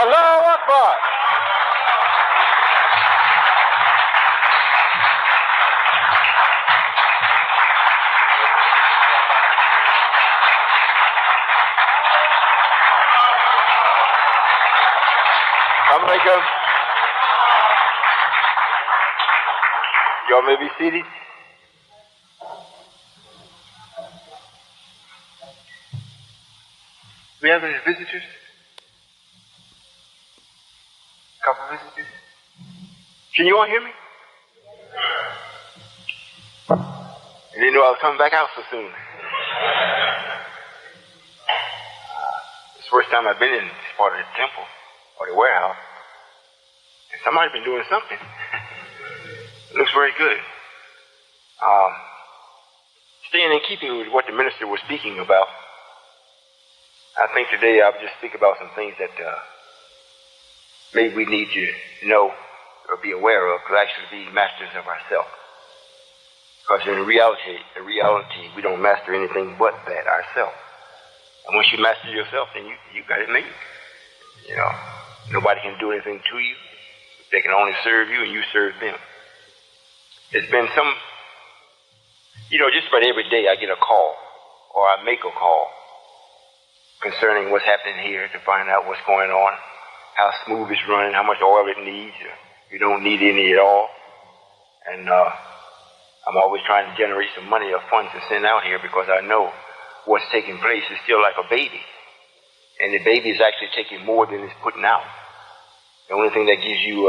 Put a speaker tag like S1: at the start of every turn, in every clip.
S1: Allahu Akbar. Assalamualaikum. Y'all may be seated. We have any visitors? Couple visitors? Can you all hear me? I didn't know I was coming back out so soon. It's the first time I've been in this part of the temple or the warehouse. And somebody's been doing something. It looks very good. Staying in keeping with what the minister was speaking about, I think today I'll just speak about some things that maybe we need to know or be aware of to actually be masters of ourselves. Because in reality, we don't master anything but that ourselves. And once you master yourself, then you got it made. You know, nobody can do anything to you. They can only serve you and you serve them. There's been some, just about every day I get a call or I make a call concerning what's happening here to find out what's going on, how smooth it's running, how much oil it needs. You don't need any at all. And I'm always trying to generate some money or funds to send out here because I know what's taking place is still like a baby. And the baby is actually taking more than it's putting out. The only thing that gives you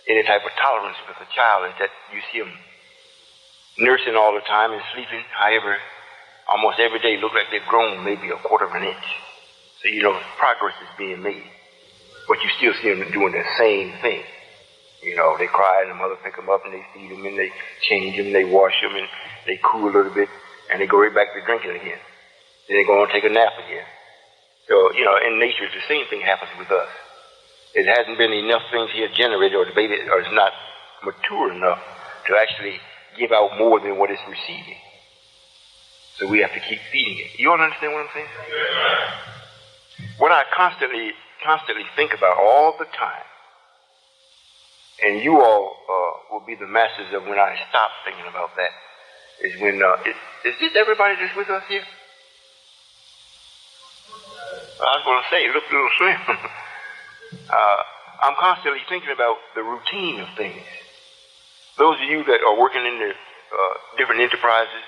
S1: any type of tolerance with a child is that you see them nursing all the time and sleeping. However, almost every day look like they've grown maybe a quarter of an inch. So progress is being made. But you still see them doing the same thing. They cry and the mother pick them up and they feed them and they change them, they wash them and they cool a little bit and they go right back to drinking again. Then they go and take a nap again. So, in nature, the same thing happens with us. It hasn't been enough things here generated or the baby or is not mature enough to actually give out more than what it's receiving. So we have to keep feeding it. You all understand what I'm saying? What I constantly think about all the time, and you all will be the masters of when I stop thinking about that, is when, is this everybody that's with us here? I was going to say, it looks a little slim. I'm constantly thinking about the routine of things. Those of you that are working in the different enterprises,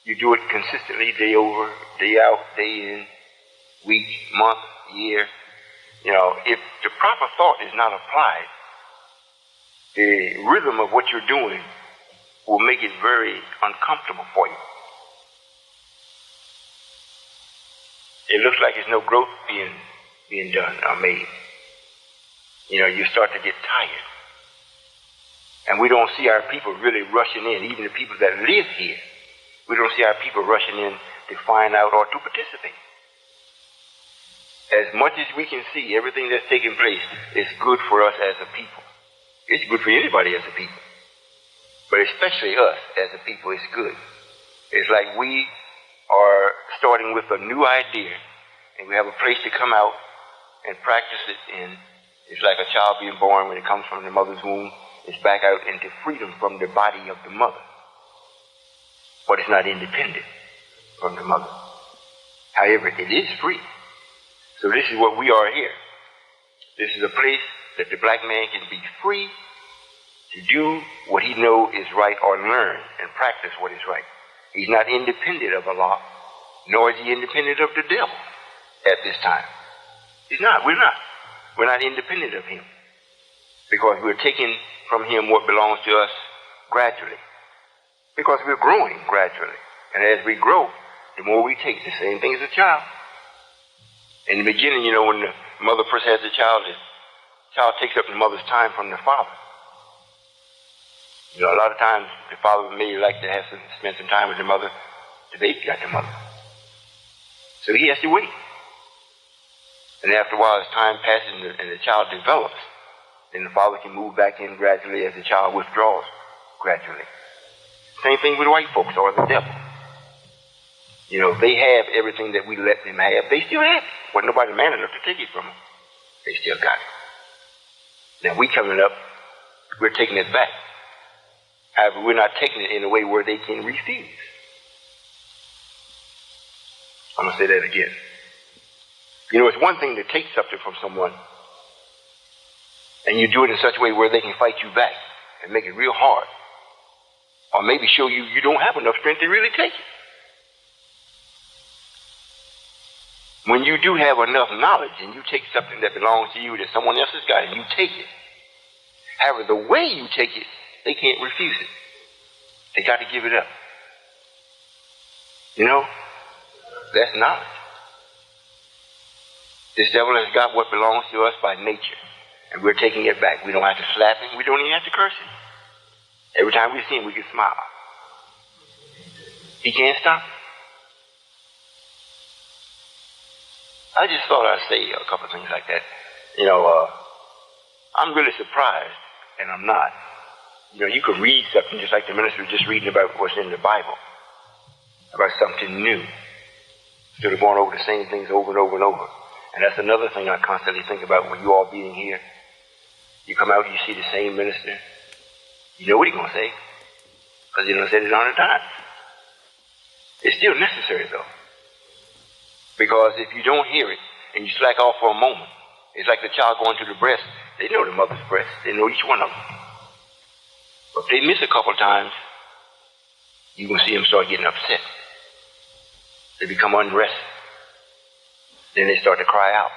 S1: you do it consistently, day over, day out, day in, week, month, year. If the proper thought is not applied, the rhythm of what you're doing will make it very uncomfortable for you. It looks like there's no growth being done or made. You start to get tired. And we don't see our people really rushing in, even the people that live here. We don't see our people rushing in to find out or to participate. As much as we can see, everything that's taking place is good for us as a people. It's good for anybody as a people. But especially us as a people, it's good. It's like we are starting with a new idea, and we have a place to come out and practice it in. It's like a child being born when it comes from the mother's womb. It's back out into freedom from the body of the mother. But it's not independent from the mother. However, it is free. So this is what we are here. This is a place that the black man can be free to do what he knows is right or learn and practice what is right. He's not independent of Allah, nor is he independent of the devil at this time. He's not. We're not. We're not independent of him because we're taking from him what belongs to us gradually. Because we're growing gradually. And as we grow, the more we take, the same thing as a child. In the beginning, when the mother first has the child takes up the mother's time from the father. A lot of times the father may like to spend some time with the mother. The baby got the mother. So he has to wait. And after a while, as time passes and the child develops, then the father can move back in gradually as the child withdraws gradually. Same thing with white folks or the devil. They have everything that we let them have. They still have it. But nobody man enough to take it from them. They still got it. Now we coming up, we're taking it back. However, we're not taking it in a way where they can refuse. I'm going to say that again. You know, it's one thing to take something from someone, and you do it in such a way where they can fight you back and make it real hard. Or maybe show you you don't have enough strength to really take it. When you do have enough knowledge and you take something that belongs to you that someone else has got and you take it, however, the way you take it, they can't refuse it. They got to give it up. You know, that's knowledge. This devil has got what belongs to us by nature, and we're taking it back. We don't have to slap him. We don't even have to curse him. Every time we see him, we can smile. He can't stop it. I just thought I'd say a couple of things like that. You know, I'm really surprised, and I'm not. You know, you could read something just like the minister was just reading about what's in the Bible, about something new, instead of going over the same things over and over and over. And that's another thing I constantly think about when you all being here. You come out, you see the same minister. You know what he's going to say, because he done said it 100 times. It's still necessary, though. Because if you don't hear it and you slack off for a moment, it's like the child going to the breast. They know the mother's breast. They know each one of them. But if they miss a couple of times, you're going to see them start getting upset. They become unrested. Then they start to cry out.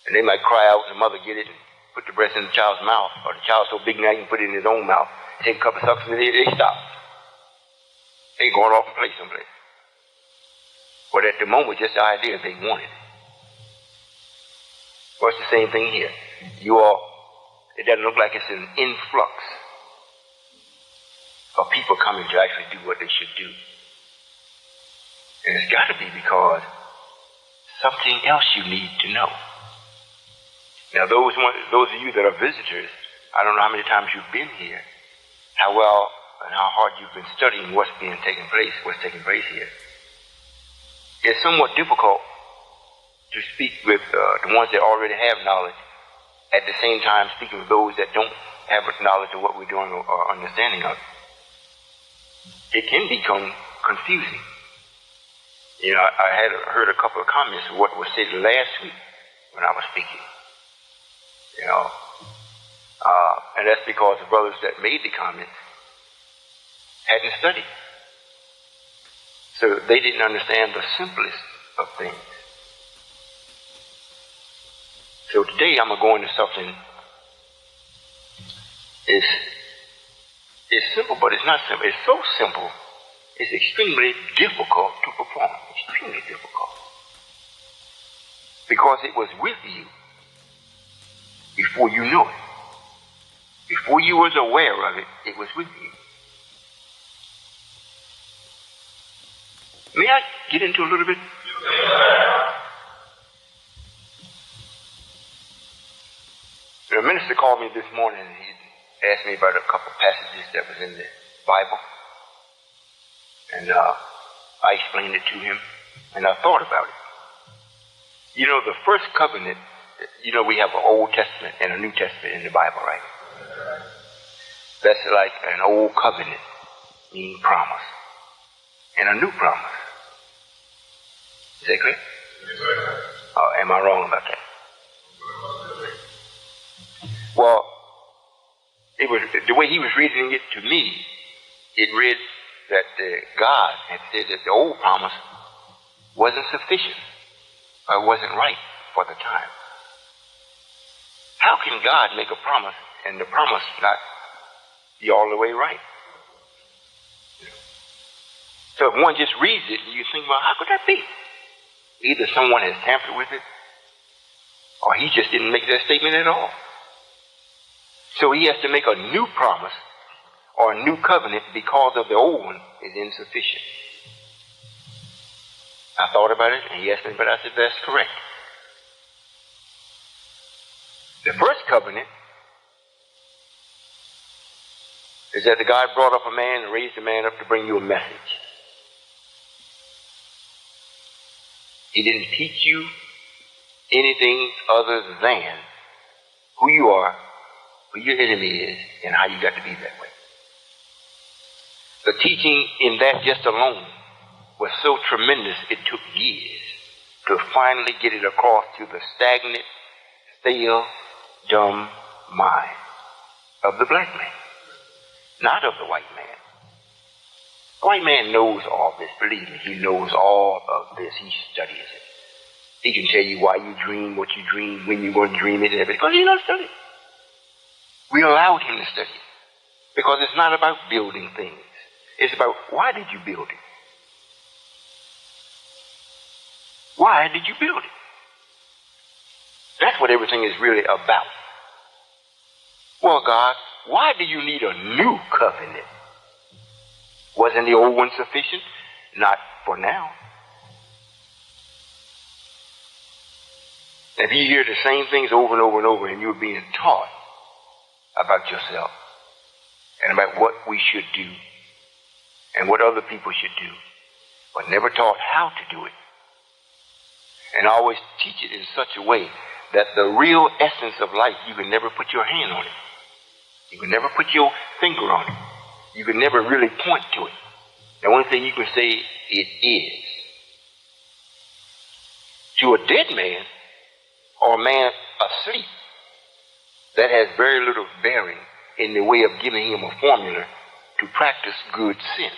S1: And they might cry out and the mother get it and put the breast in the child's mouth. Or the child's so big now he can put it in his own mouth. Take a couple of sucks and they stop. They going off and play someplace. But at the moment, just the idea they want it. Well, it's the same thing here. You all, it doesn't look like it's an influx of people coming to actually do what they should do. And it's got to be because something else you need to know. Now, those of you that are visitors, I don't know how many times you've been here, how well and how hard you've been studying what's taking place here. It's somewhat difficult to speak with the ones that already have knowledge, at the same time speaking with those that don't have knowledge of what we're doing or understanding of it. It can become confusing. You know, I had heard a couple of comments of what was said last week when I was speaking. You know, and that's because the brothers that made the comments hadn't studied. So they didn't understand the simplest of things. So today I'm going to go into something. It's simple, but it's not simple. It's so simple, it's extremely difficult to perform. Extremely difficult. Because it was with you before you knew it. Before you was aware of it, it was with you. May I get into a little bit? The minister called me this morning and he asked me about a couple of passages that was in the Bible. And I explained it to him and I thought about it. You know, the first covenant, you know, we have an Old Testament and a New Testament in the Bible, right? That's like an old covenant, meaning promise, and a new promise. Is that clear? Am I wrong about that? Well, it was the way he was reading it to me. It read that God had said that the old promise wasn't sufficient or wasn't right for the time. How can God make a promise and the promise not be all the way right? So if one just reads it, you think, well, how could that be? Either someone has tampered with it, or he just didn't make that statement at all. So he has to make a new promise or a new covenant because of the old one is insufficient. I thought about it, and he asked me, but I said, that's correct. The first covenant is that the God brought up a man and raised a man up to bring you a message. He didn't teach you. anything other than who you are, who your enemy is, and how you got to be that way. The teaching in that just alone was so tremendous it took years to finally get it across to the stagnant, stale, dumb mind of the black man, not of the white man. The white man knows all this. Believe me, he knows all of this. He studies it. He can tell you why you dream, what you dream, when you're going to dream it, and everything, because he knows study. We allowed him to study it because it's not about building things. It's about why did you build it? Why did you build it? That's what everything is really about. Well, God, why do you need a new covenant? Wasn't the old one sufficient? Not for now. If you hear the same things over and over and over and you're being taught about yourself and about what we should do and what other people should do, but never taught how to do it, and always teach it in such a way that the real essence of life, you can never put your hand on it. You can never put your finger on it. You can never really point to it. The only thing you can say, it is. To a dead man or a man asleep, that has very little bearing in the way of giving him a formula to practice good sense.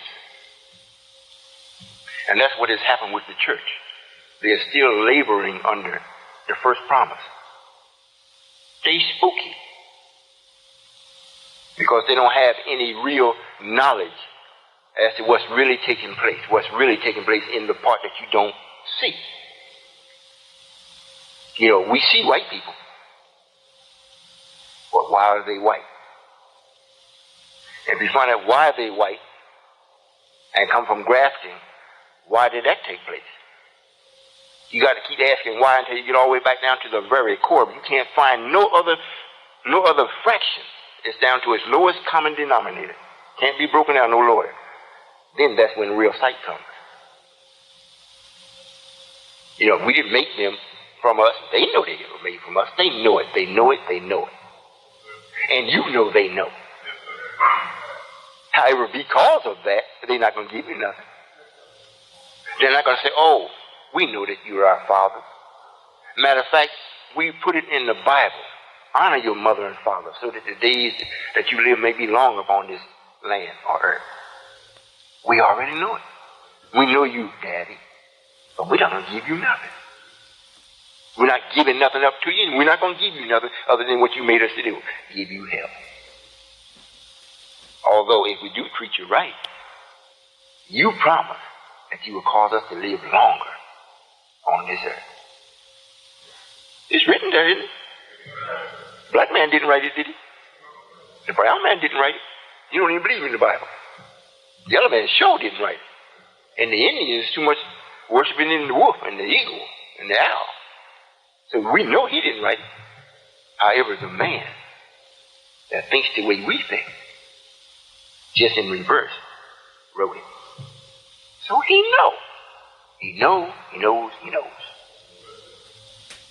S1: And that's what has happened with the church. They are still laboring under the first promise. They spooky because they don't have any real knowledge as to what's really taking place, in the part that you don't see. You know, we see white people. But why are they white? If you find out why they're white and come from grafting, why did that take place? You got to keep asking why until you get all the way back down to the very core. But you can't find no other fraction. It's down to its lowest common denominator. Can't be broken down no lower. Then that's when real sight comes. You know, we didn't make them from us. They know they were made from us. They know it. They know it. They know it. And you know they know. However, because of that, they're not going to give you nothing. They're not going to say, oh, we know that you are our father. Matter of fact, we put it in the Bible. Honor your mother and father so that the days that you live may be long upon this land or earth. We already know it. We know you, Daddy, but we're not going to give you nothing. We're not giving nothing up to you, and we're not going to give you nothing other than what you made us to do. Give you hell. Although if we do treat you right, you promise that you will cause us to live longer on this earth. It's written there, isn't it? Black man didn't write it, did he? The brown man didn't write it. You don't even believe in the Bible. The other man sure didn't write it. And the Indians too much worshiping in the wolf and the eagle and the owl. So we know he didn't write it. However, the man that thinks the way we think, just in reverse, wrote it. So he knows. He knows.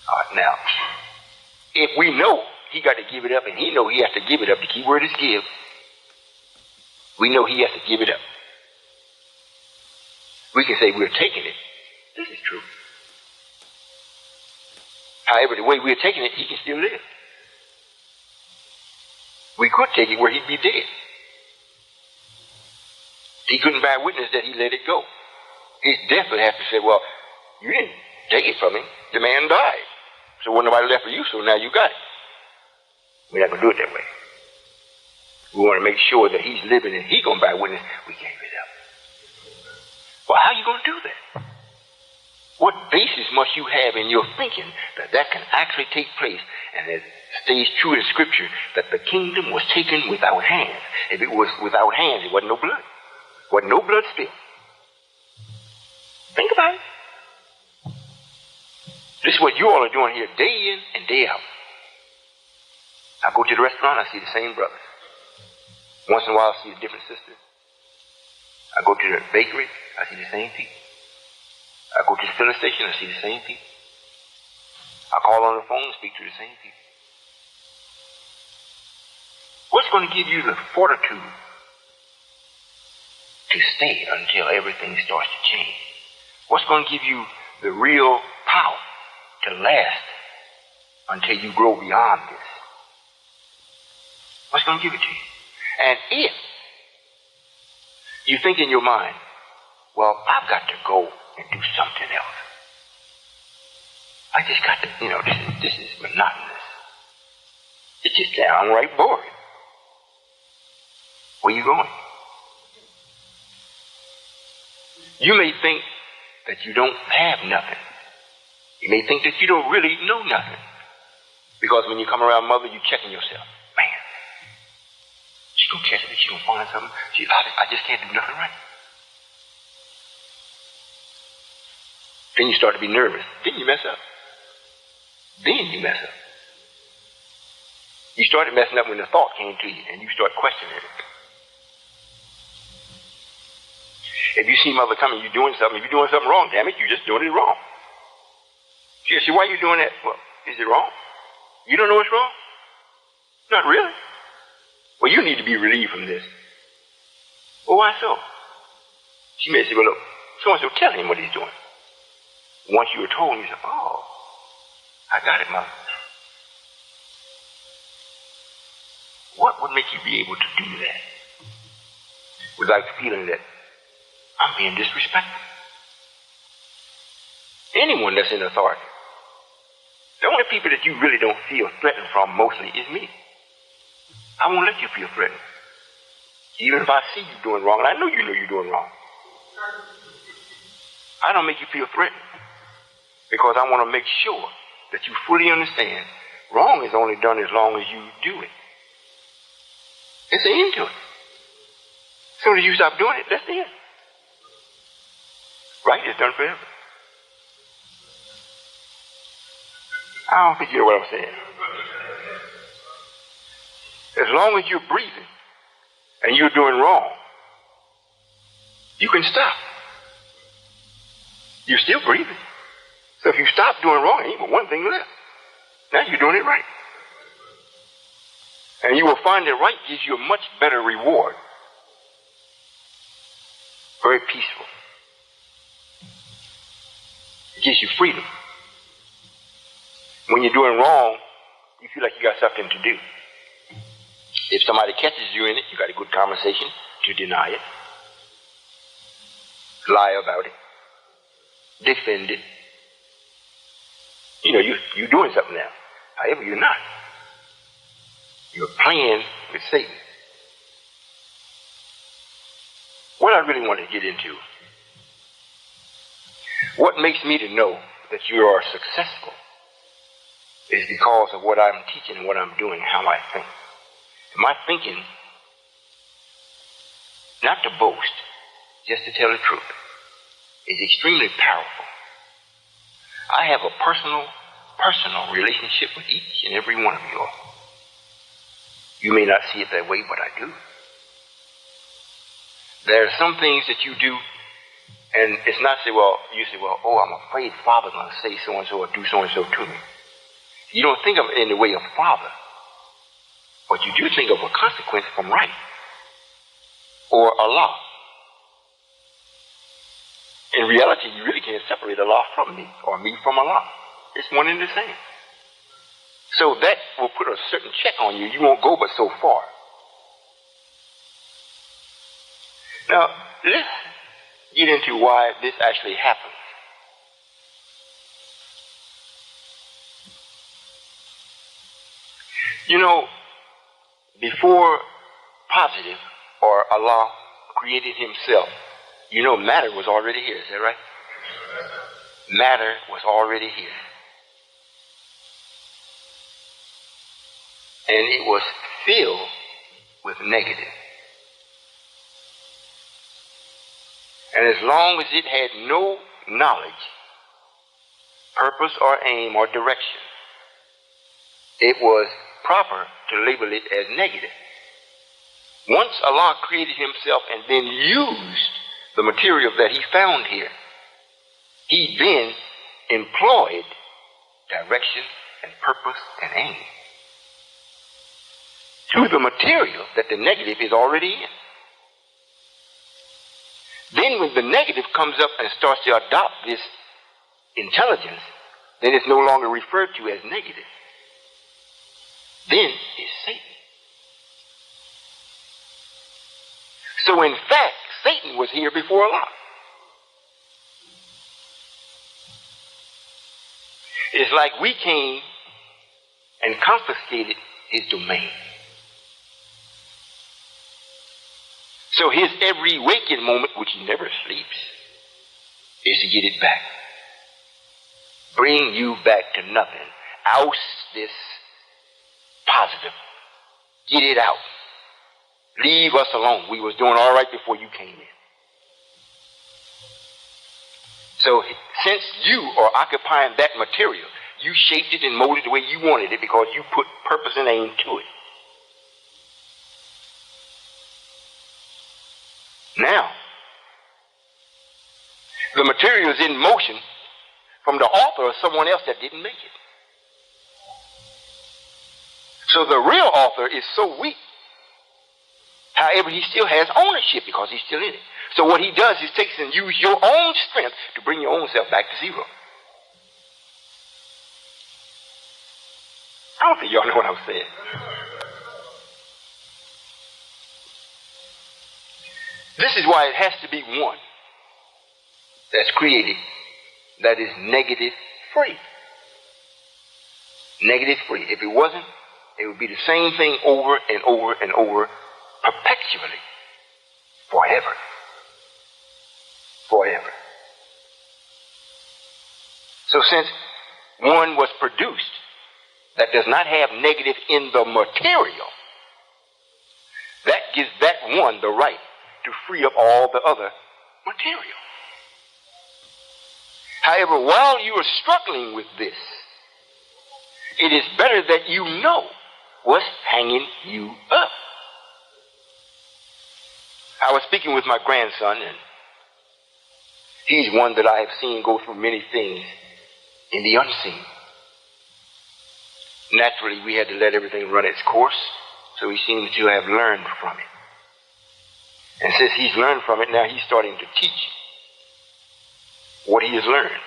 S1: All right, now, if we know he got to give it up, and he know he has to give it up, the key word is give. We know he has to give it up. We can say we're taking it. This is true. However, the way we're taking it, he can still live. We could take it where he'd be dead. He couldn't bear witness that he let it go. His death would have to say, well, you didn't take it from him. The man died. So wasn't nobody left for you, so now you got it. We're not going to do it that way. We want to make sure that he's living and he's going to bear witness. We gave it up. Well, how are you going to do that? What basis must you have in your thinking that that can actually take place? And it stays true in Scripture that the kingdom was taken without hands. If it was without hands, it wasn't no blood. Wasn't no blood spilled. Think about it. This is what you all are doing here day in and day out. I go to the restaurant, I see the same brothers. Once in a while, I see a different sister. I go to the bakery, I see the same people. I go to the filling station, I see the same people. I call on the phone and speak to the same people. What's going to give you the fortitude to stay until everything starts to change? What's going to give you the real power to last until you grow beyond this? What's going to give it to you? And if you think in your mind, well, I've got to go and do something else. I just got to, this is monotonous. It's just downright boring. Where you going? You may think that you don't have nothing. You may think that you don't really know nothing. Because when you come around mother, you're checking yourself. Man, she gonna catch me, she gonna find something. I just can't do nothing right. Then you start to be nervous. Then you mess up. You started messing up when the thought came to you and you start questioning it. If you see mother coming, you're doing something. If you're doing something wrong, damn it, you're just doing it wrong. She says, why are you doing that? Well, is it wrong? You don't know it's wrong? Not really. Well, you need to be relieved from this. Well, why so? She may say, well, look, so-and-so tell him what he's doing. Once you were told, you say, oh, I got it, mother. What would make you be able to do that without feeling that I'm being disrespectful? Anyone that's in authority. The only people that you really don't feel threatened from mostly is me. I won't let you feel threatened. Even if I see you doing wrong, and I know you're doing wrong. I don't make you feel threatened because I want to make sure that you fully understand wrong is only done as long as you do it. It's the end to it. As soon as you stop doing it, that's the end. Right is done forever. I don't think you know what I'm saying. As long as you're breathing and you're doing wrong, you can stop. You're still breathing. So if you stop doing wrong, ain't but one thing left. Now you're doing it right. And you will find that right gives you a much better reward. Very peaceful. It gives you freedom. When you're doing wrong, you feel like you got something to do. If somebody catches you in it, you got a good conversation to deny it, lie about it, defend it. You know, you're doing something now. However, you're not. You're playing with Satan. What I really want to get into, what makes me to know that you are successful is because of what I'm teaching and what I'm doing, how I think. My thinking, not to boast, just to tell the truth, is extremely powerful. I have a personal relationship with each and every one of you all. You may not see it that way, but I do. There are some things that you do, and it's not you say, oh, I'm afraid Father's going to say so-and-so or do so-and-so to me. You don't think of it in the way of Father, but you do think of a consequence from right or Allah. In reality, you really can't separate Allah from me or me from Allah. It's one and the same. So that will put a certain check on you. You won't go but so far. Now, let's get into why this actually happens. You know, before positive or Allah created himself, you know matter was already here. Is that right? Matter was already here. And it was filled with negative. And as long as it had no knowledge, purpose or aim or direction, it was proper to label it as negative. Once Allah created himself and then used the material that he found here, he then employed direction and purpose and aim to the material that the negative is already in. Then when the negative comes up and starts to adopt this intelligence, then it's no longer referred to as negative. Then it's Satan. So in fact, Satan was here before Lot. It's like we came and confiscated his domain. So his every waking moment, which he never sleeps, is to get it back. Bring you back to nothing. Oust this positive. Get it out. Leave us alone. We was doing all right before you came in. So since you are occupying that material, you shaped it and molded it the way you wanted it because you put purpose and aim to it. Now, the material is in motion from the author or someone else that didn't make it. So the real author is so weak. However, he still has ownership because he's still in it. So what he does is takes and use your own strength to bring your own self back to zero. I don't think y'all know what I'm saying. This is why it has to be one that's created that is negative free. Negative free. If it wasn't, it would be the same thing over and over and over perpetually. Forever. Forever. So since one was produced that does not have negative in the material, that gives that one the right to free up all the other material. However, while you are struggling with this, it is better that you know what's hanging you up. I was speaking with my grandson, and he's one that I have seen go through many things in the unseen. Naturally, we had to let everything run its course, so he seems to have learned from it. And since he's learned from it, now he's starting to teach what he has learned.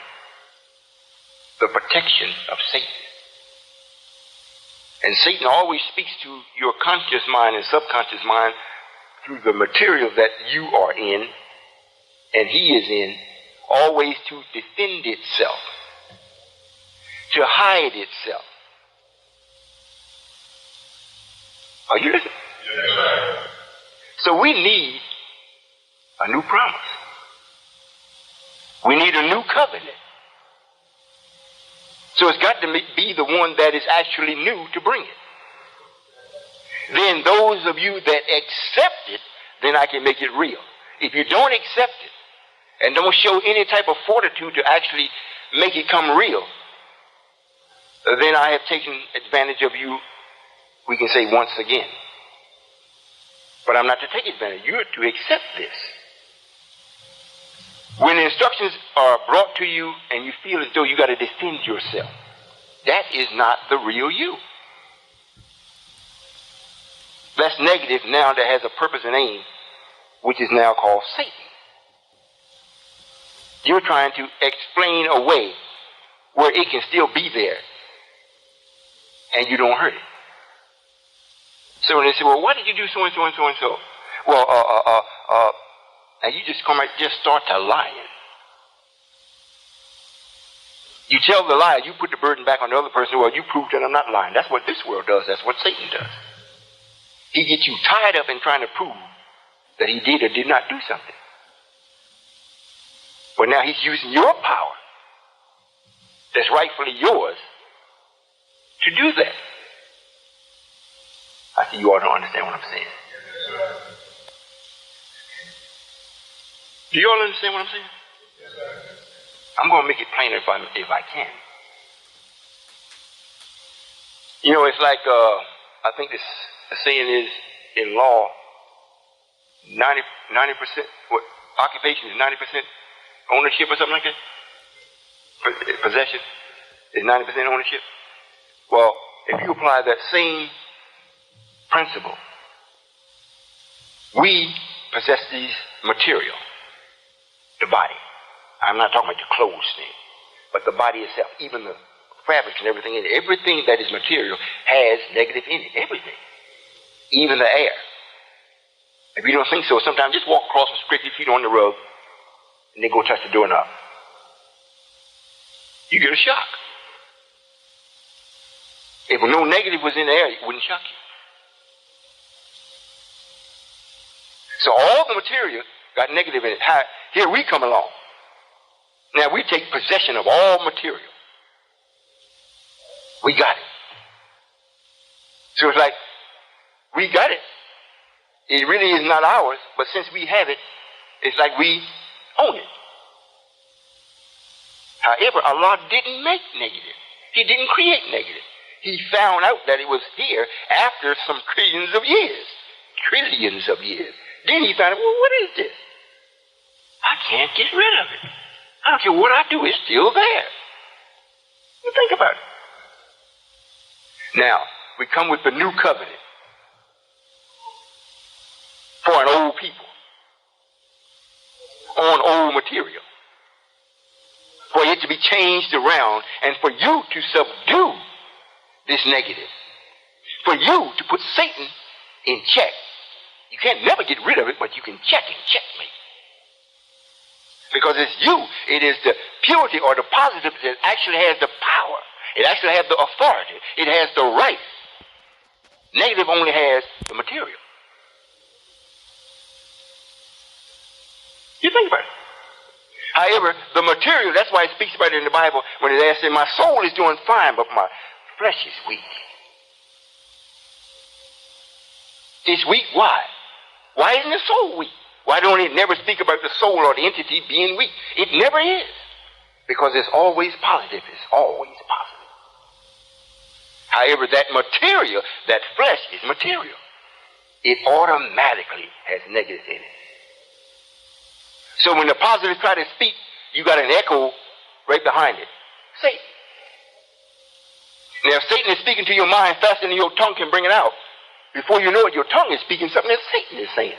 S1: The protection of Satan. And Satan always speaks to your conscious mind and subconscious mind through the material that you are in and he is in, always to defend itself, to hide itself. Are you listening? Yes. So we need a new promise. We need a new covenant. So it's got to be the one that is actually new to bring it. Then those of you that accept it, then I can make it real. If you don't accept it and don't show any type of fortitude to actually make it come real, then I have taken advantage of you, we can say once again. But I'm not to take advantage. You're to accept this. When the instructions are brought to you and you feel as though you got to defend yourself, that is not the real you. That's negative now that has a purpose and aim, which is now called Satan. You're trying to explain a way where it can still be there and you don't hurt it. So when they say, well, why did you do so and so and so and so? Well, and you just come right, just start to lying. You tell the lie, you put the burden back on the other person. Well, you prove that I'm not lying. That's what this world does. That's what Satan does. He gets you tied up in trying to prove that he did or did not do something. But now he's using your power that's rightfully yours to do that. I think you all don't understand what I'm saying. Do you all understand what I'm saying? I'm going to make it plainer if I can. You know, it's like, I think the saying is, in law, 90%, what, occupation is 90% ownership or something like that? Possession. is 90% ownership. Well, if you apply that same principle, we possess these material, the body. I'm not talking about the clothes thing, but the body itself, even the fabrics and everything in it. Everything that is material has negative in it. Everything. Even the air. If you don't think so, sometimes just walk across and scrape your feet on the rug and then go touch the doorknob. You get a shock. If no negative was in the air, it wouldn't shock you. So all the material got negative in it. Here we come along. Now we take possession of all material. We got it. So it's like, we got it. It really is not ours, but since we have it, it's like we own it. However, Allah didn't make negative. He didn't create negative. He found out that it was here after some trillions of years. Trillions of years. Then he found out, well, what is this? I can't get rid of it. I don't care what I do, it's still there. You think about it. Now, we come with the new covenant for an old people, on old material, for it to be changed around and for you to subdue this negative, for you to put Satan in check. You can't never get rid of it, but you can check and checkmate. Because it's you. It is the purity or the positive that actually has the power. It actually has the authority. It has the right. Negative only has the material. You think about it. However, the material, that's why it speaks about it in the Bible when it asks, my soul is doing fine, but my flesh is weak. It's weak. Why? Why isn't the soul weak? Why don't it never speak about the soul or the entity being weak? It never is. Because it's always positive. It's always positive. However, that material, that flesh is material. It automatically has negative in it. So when the positive try to speak, you got an echo right behind it. Satan. Now, if Satan is speaking to your mind faster than your tongue can bring it out, before you know it, your tongue is speaking something that Satan is saying.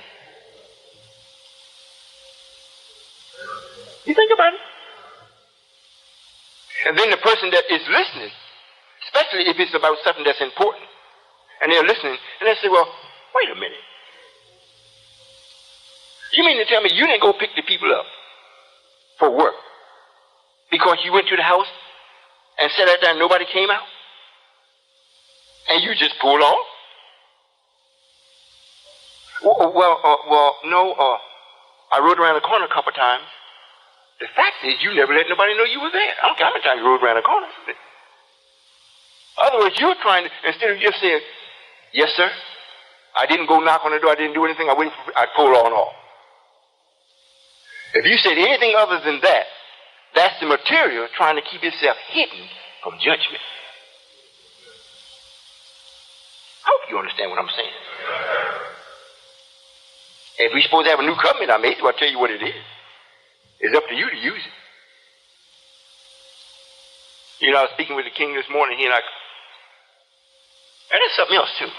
S1: You think about it. And then the person that is listening, especially if it's about something that's important, and they're listening, and they say, well, wait a minute. You mean to tell me you didn't go pick the people up for work because you went to the house and sat out there and nobody came out? And you just pulled off? No, I rode around the corner a couple of times. The fact is, you never let nobody know you were there. I don't care how many times you rode around the corner. In other words, you're trying to, instead of just saying, yes, sir, I didn't go knock on the door, I didn't do anything, I pulled on off. If you said anything other than that, that's the material trying to keep itself hidden from judgment. I hope you understand what I'm saying. If we're supposed to have a new covenant, I may as well tell you what it is. It's up to you to use it. You know, I was speaking with the king this morning, and there's something else too.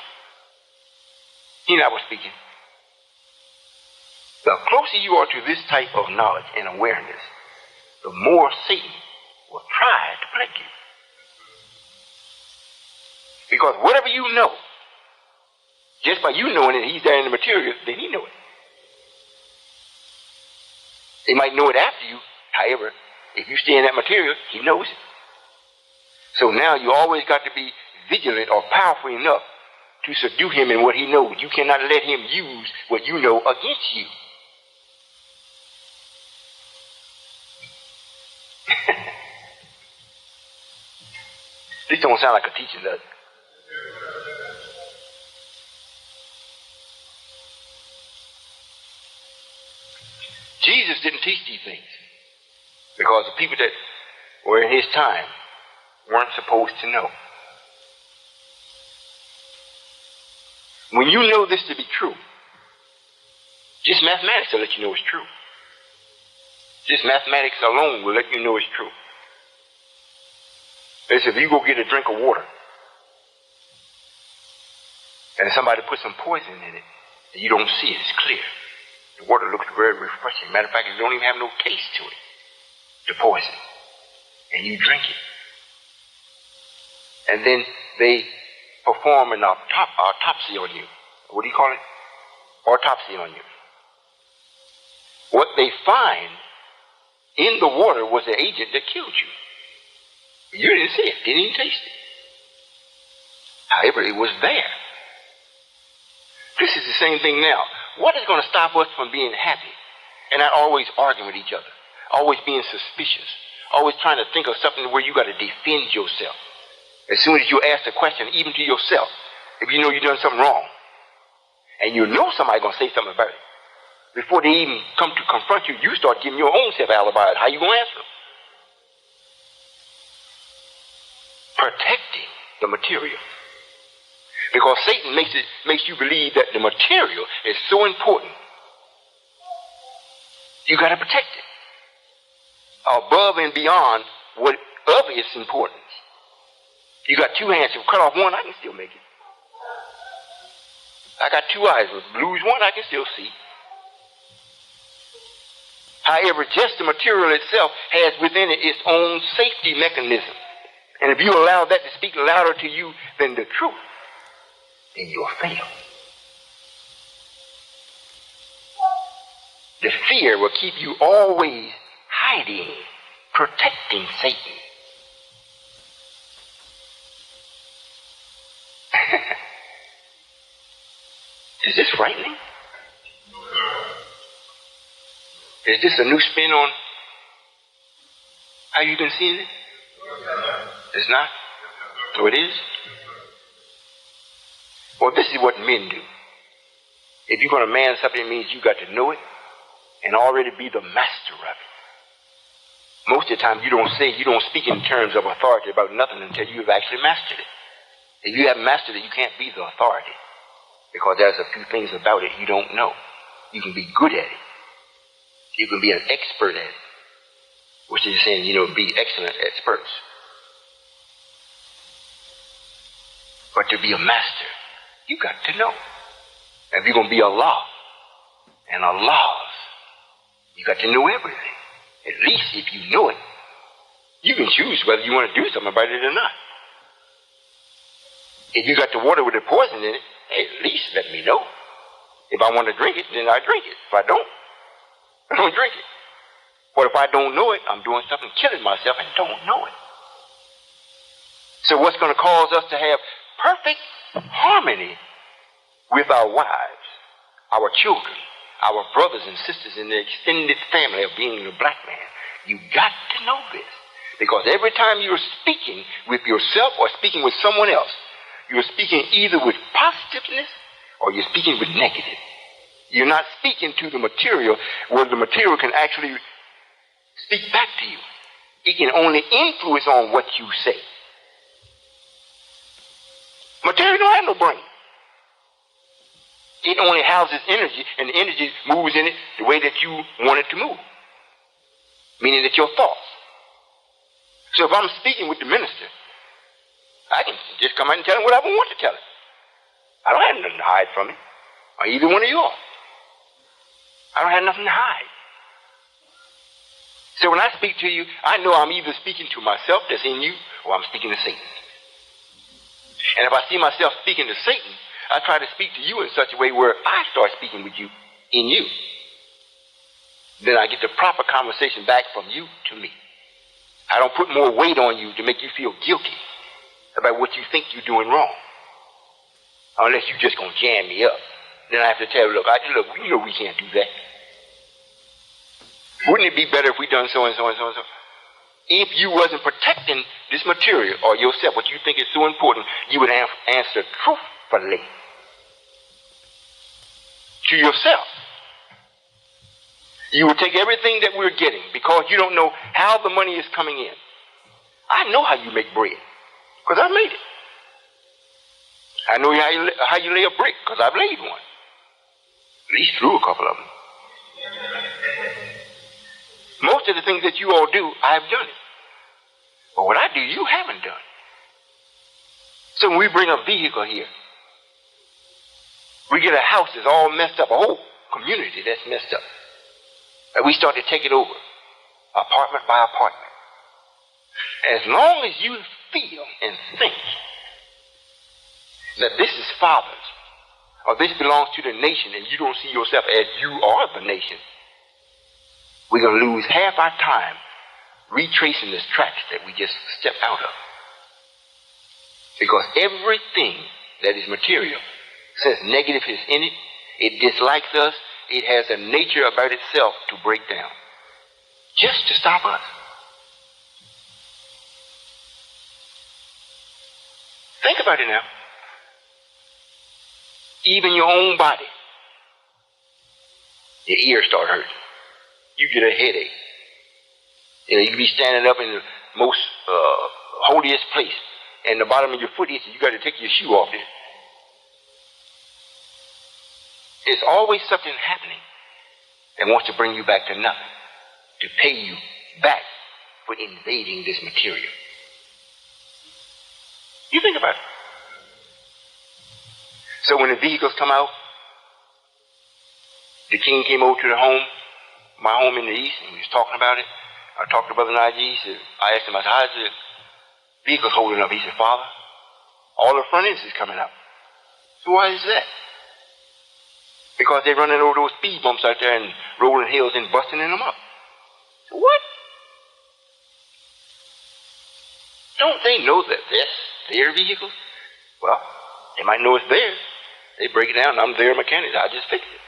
S1: He and I were speaking. The closer you are to this type of knowledge and awareness, the more Satan will try to plague you. Because whatever you know, just by you knowing it, he's there in the material, then he knows it. They might know it after you. However, if you stay in that material, he knows it. So now you always got to be vigilant or powerful enough to subdue him in what he knows. You cannot let him use what you know against you. This don't sound like a teaching, does it? Jesus didn't teach these things because the people that were in his time weren't supposed to know. When you know this to be true, just mathematics will let you know it's true. Just mathematics alone will let you know it's true. They said, if you go get a drink of water, and somebody puts some poison in it, and you don't see it, it's clear. The water looks very refreshing. Matter of fact, it don't even have no taste to it, the poison. And you drink it. And then they perform an autopsy on you. What do you call it? Autopsy on you. What they find in the water was the agent that killed you. You didn't see it, didn't even taste it. However, it was there. This is the same thing now. What is going to stop us from being happy and not always arguing with each other, always being suspicious, always trying to think of something where you got to defend yourself? As soon as you ask a question, even to yourself, if you know you've done something wrong, and you know somebody's going to say something about it, before they even come to confront you, you start giving your own self alibi. How you going to answer them? Protecting the material. Because Satan makes you believe that the material is so important. You got to protect it. Above and beyond what of its importance. You got two hands. If you cut off one, I can still make it. I got two eyes. If I lose one, I can still see. However, just the material itself has within it its own safety mechanism. And if you allow that to speak louder to you than the truth, then you'll fail. The fear will keep you always hiding, protecting Satan. Is this frightening? Is this a new spin on how you've been seeing it? It's not? So it is? Well, this is what men do. If you're going to man something, it means you got to know it and already be the master of it. Most of the time, you don't speak in terms of authority about nothing until you've actually mastered it. If you haven't mastered it, you can't be the authority. Because there's a few things about it you don't know. You can be good at it. You can be an expert at it. Which is saying, be excellent experts. But to be a master, you got to know. If you're going to be a law and a laws, you got to know everything. At least if you know it, you can choose whether you want to do something about it or not. If you got the water with the poison in it, hey, at least let me know. If I want to drink it, then I drink it. If I don't drink it. But if I don't know it, I'm doing something, killing myself, and don't know it. So what's going to cause us to have perfect harmony with our wives, our children, our brothers and sisters in the extended family of being a black man? You got to know this. Because every time you're speaking with yourself or speaking with someone else, you're speaking either with positiveness or you're speaking with negative. You're not speaking to the material where the material can actually speak back to you. It can only influence on what you say. Material don't have no brain. It only houses energy, and the energy moves in it the way that you want it to move. Meaning that your thoughts. So if I'm speaking with the minister, I can just come out and tell him whatever I want to tell him. I don't have nothing to hide from him, or either one of you all. I don't have nothing to hide. So when I speak to you, I know I'm either speaking to myself that's in you, or I'm speaking to Satan. And if I see myself speaking to Satan, I try to speak to you in such a way where I start speaking with you in you. Then I get the proper conversation back from you to me. I don't put more weight on you to make you feel guilty about what you think you're doing wrong. Unless you're just going to jam me up. Then I have to tell you, look, you know we can't do that. Wouldn't it be better if we done so and so and so and so? If you wasn't protecting this material or yourself, what you think is so important, you would answer truthfully to yourself. You would take everything that we're getting because you don't know how the money is coming in. I know how you make bread because I've made it. I know how you lay a brick because I've laid one. At least through a couple of them. Most of the things that you all do, I've done it. But what I do, you haven't done. So when we bring a vehicle here, we get a house that's all messed up, a whole community that's messed up. And we start to take it over, apartment by apartment. As long as you feel and think that this is Father's, or this belongs to the nation, and you don't see yourself as you are the nation, we're going to lose half our time retracing this tracks that we just stepped out of. Because everything that is material, since negative is in it, it dislikes us, it has a nature about itself to break down, just to stop us. Think about it now. Even your own body, your ears start hurting. You get a headache. You know, you can be standing up in the most holiest place, and the bottom of your foot itches. You got to take your shoe off there. It's always something happening that wants to bring you back to nothing, to pay you back for invading this material. You think about it. So when the vehicles come out, the king came over to the home, my home in the east, and we was talking about it. I talked to Brother Najee. I asked him, I said, how's the vehicles holding up? He said, Father, all the front ends is coming out. So why is that? Because they're running over those speed bumps out there and rolling hills and busting them up. So what? Don't they know that that's their vehicles? Well, they might know it's theirs. They break it down, I'm their mechanic. I just fix it.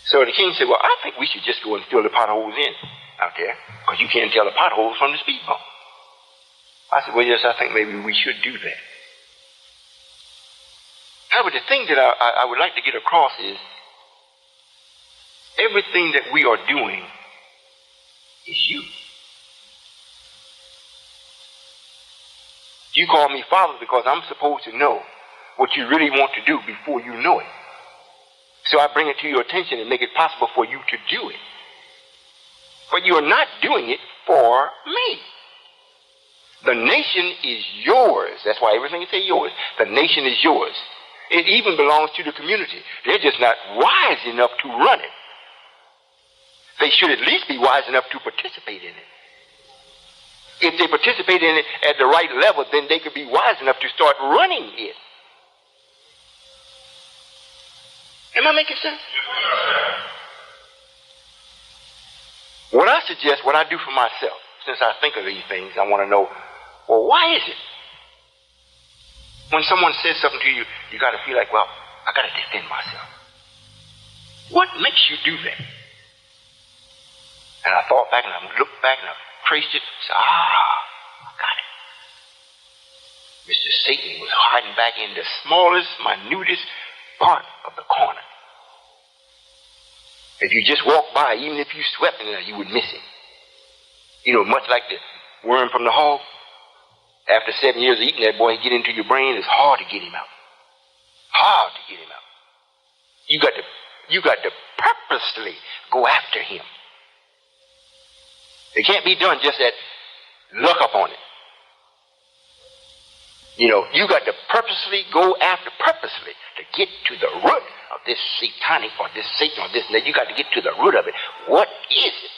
S1: So the king said, well, I think we should just go and fill the potholes in out there, because you can't tell the potholes from the speed bump. I said, well, yes, I think maybe we should do that. However, the thing that I would like to get across is everything that we are doing is you. You call me Father because I'm supposed to know what you really want to do before you know it. So I bring it to your attention and make it possible for you to do it. But you are not doing it for me. The nation is yours. That's why everything is yours. The nation is yours. It even belongs to the community. They're just not wise enough to run it. They should at least be wise enough to participate in it. If they participate in it at the right level, then they could be wise enough to start running it. Am I making sense? What I suggest, what I do for myself, since I think of these things, I want to know, well, why is it? When someone says something to you, you got to feel like, well, I got to defend myself. What makes you do that? And I thought back and I looked back and I traced it. Said, I got it. Mr. Satan was hiding back in the smallest, minutest part of the corner. If you just walked by, even if you swept in there, you would miss it. You know, much like the worm from the hog. After 7 years of eating that boy, he get into your brain, it's hard to get him out. Hard to get him out. You got to purposely go after him. It can't be done just at luck up on it. You know, you got to purposely go after, purposely, to get to the root of this satanic or this Satan or this and that. You got to get to the root of it. What is it?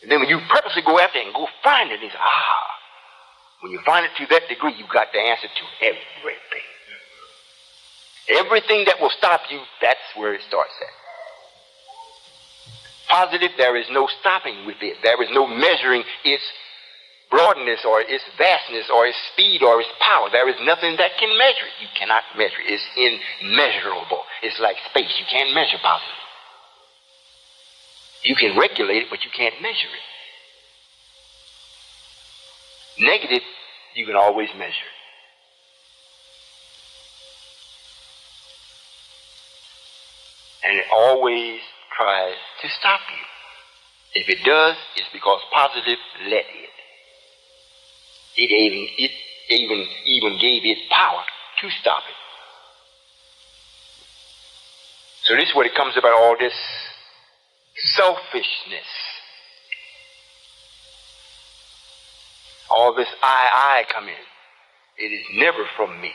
S1: And then when you purposely go after it and go find it, it's when you find it to that degree, you got the answer to everything. Everything that will stop you, that's where it starts at. Positive, there is no stopping with it. There is no measuring its broadness or its vastness or its speed or its power. There is nothing that can measure it. You cannot measure it. It's immeasurable. It's like space. You can't measure positive. You can regulate it, but you can't measure it. Negative, you can always measure it. And it always tries to stop you. If it does, it's because positive let it. It even gave it power to stop it. So this is what it comes about, all this selfishness all this I come in. It is never from me.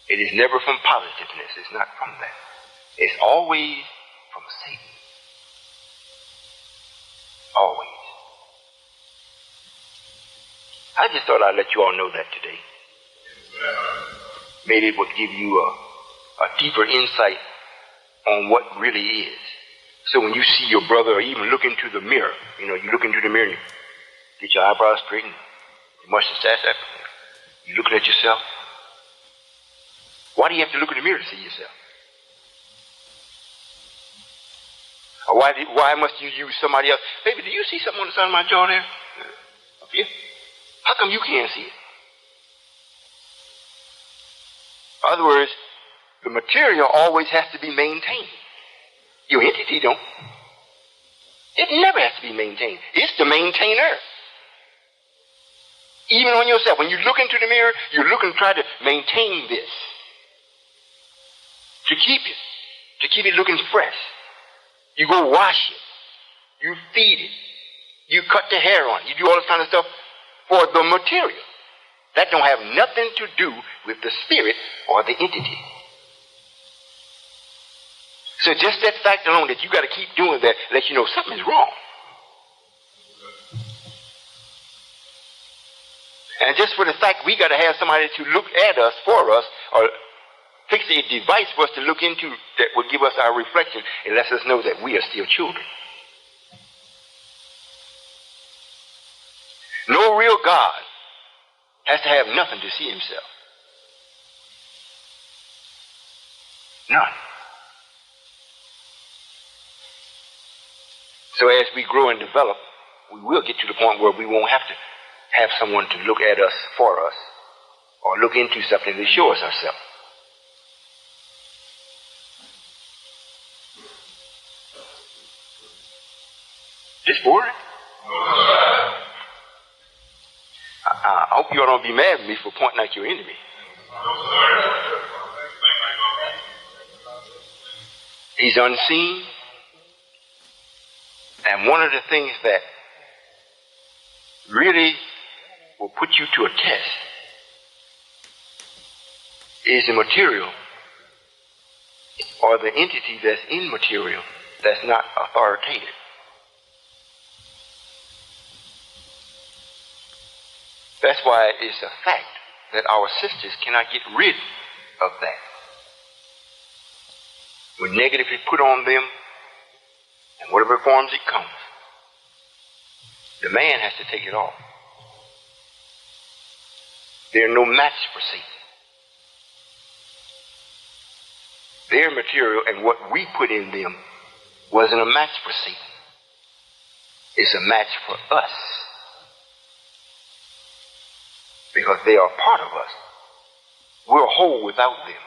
S1: It is never from positiveness. It's not from that. It's always from Satan. Always. I just thought I'd let you all know that today. Maybe it would give you a deeper insight on what really is. So when you see your brother, or even look into the mirror, you look into the mirror and you get your eyebrows straightened, your mustache up, you're looking at yourself. Why do you have to look in the mirror to see yourself? Or why must you use somebody else? Baby, do you see something on the side of my jaw there? Up here? How come you can't see it? In other words, the material always has to be maintained. Your entity don't. It never has to be maintained. It's the maintainer. Even on yourself. When you look into the mirror, you're looking to try to maintain this. To keep it looking fresh. You go wash it. You feed it. You cut the hair on it. You do all this kind of stuff for the material. That don't have nothing to do with the spirit or the entity. So just that fact alone that you got to keep doing that lets you know something is wrong. And just for the fact we got to have somebody to look at us for us, or fix a device for us to look into that will give us our reflection and lets us know that we are still children. No real God has to have nothing to see himself. None. So as we grow and develop, we will get to the point where we won't have to have someone to look at us for us or look into something to show us ourselves. This boring? I hope you all don't be mad at me for pointing out your enemy. He's unseen. And one of the things that really will put you to a test is the material or the entity that's in material that's not authoritative. That's why it's a fact that our sisters cannot get rid of that. When negative is put on them, in whatever forms it comes, the man has to take it off. They're no match for Satan. Their material and what we put in them wasn't a match for Satan. It's a match for us. Because they are part of us. We're whole without them.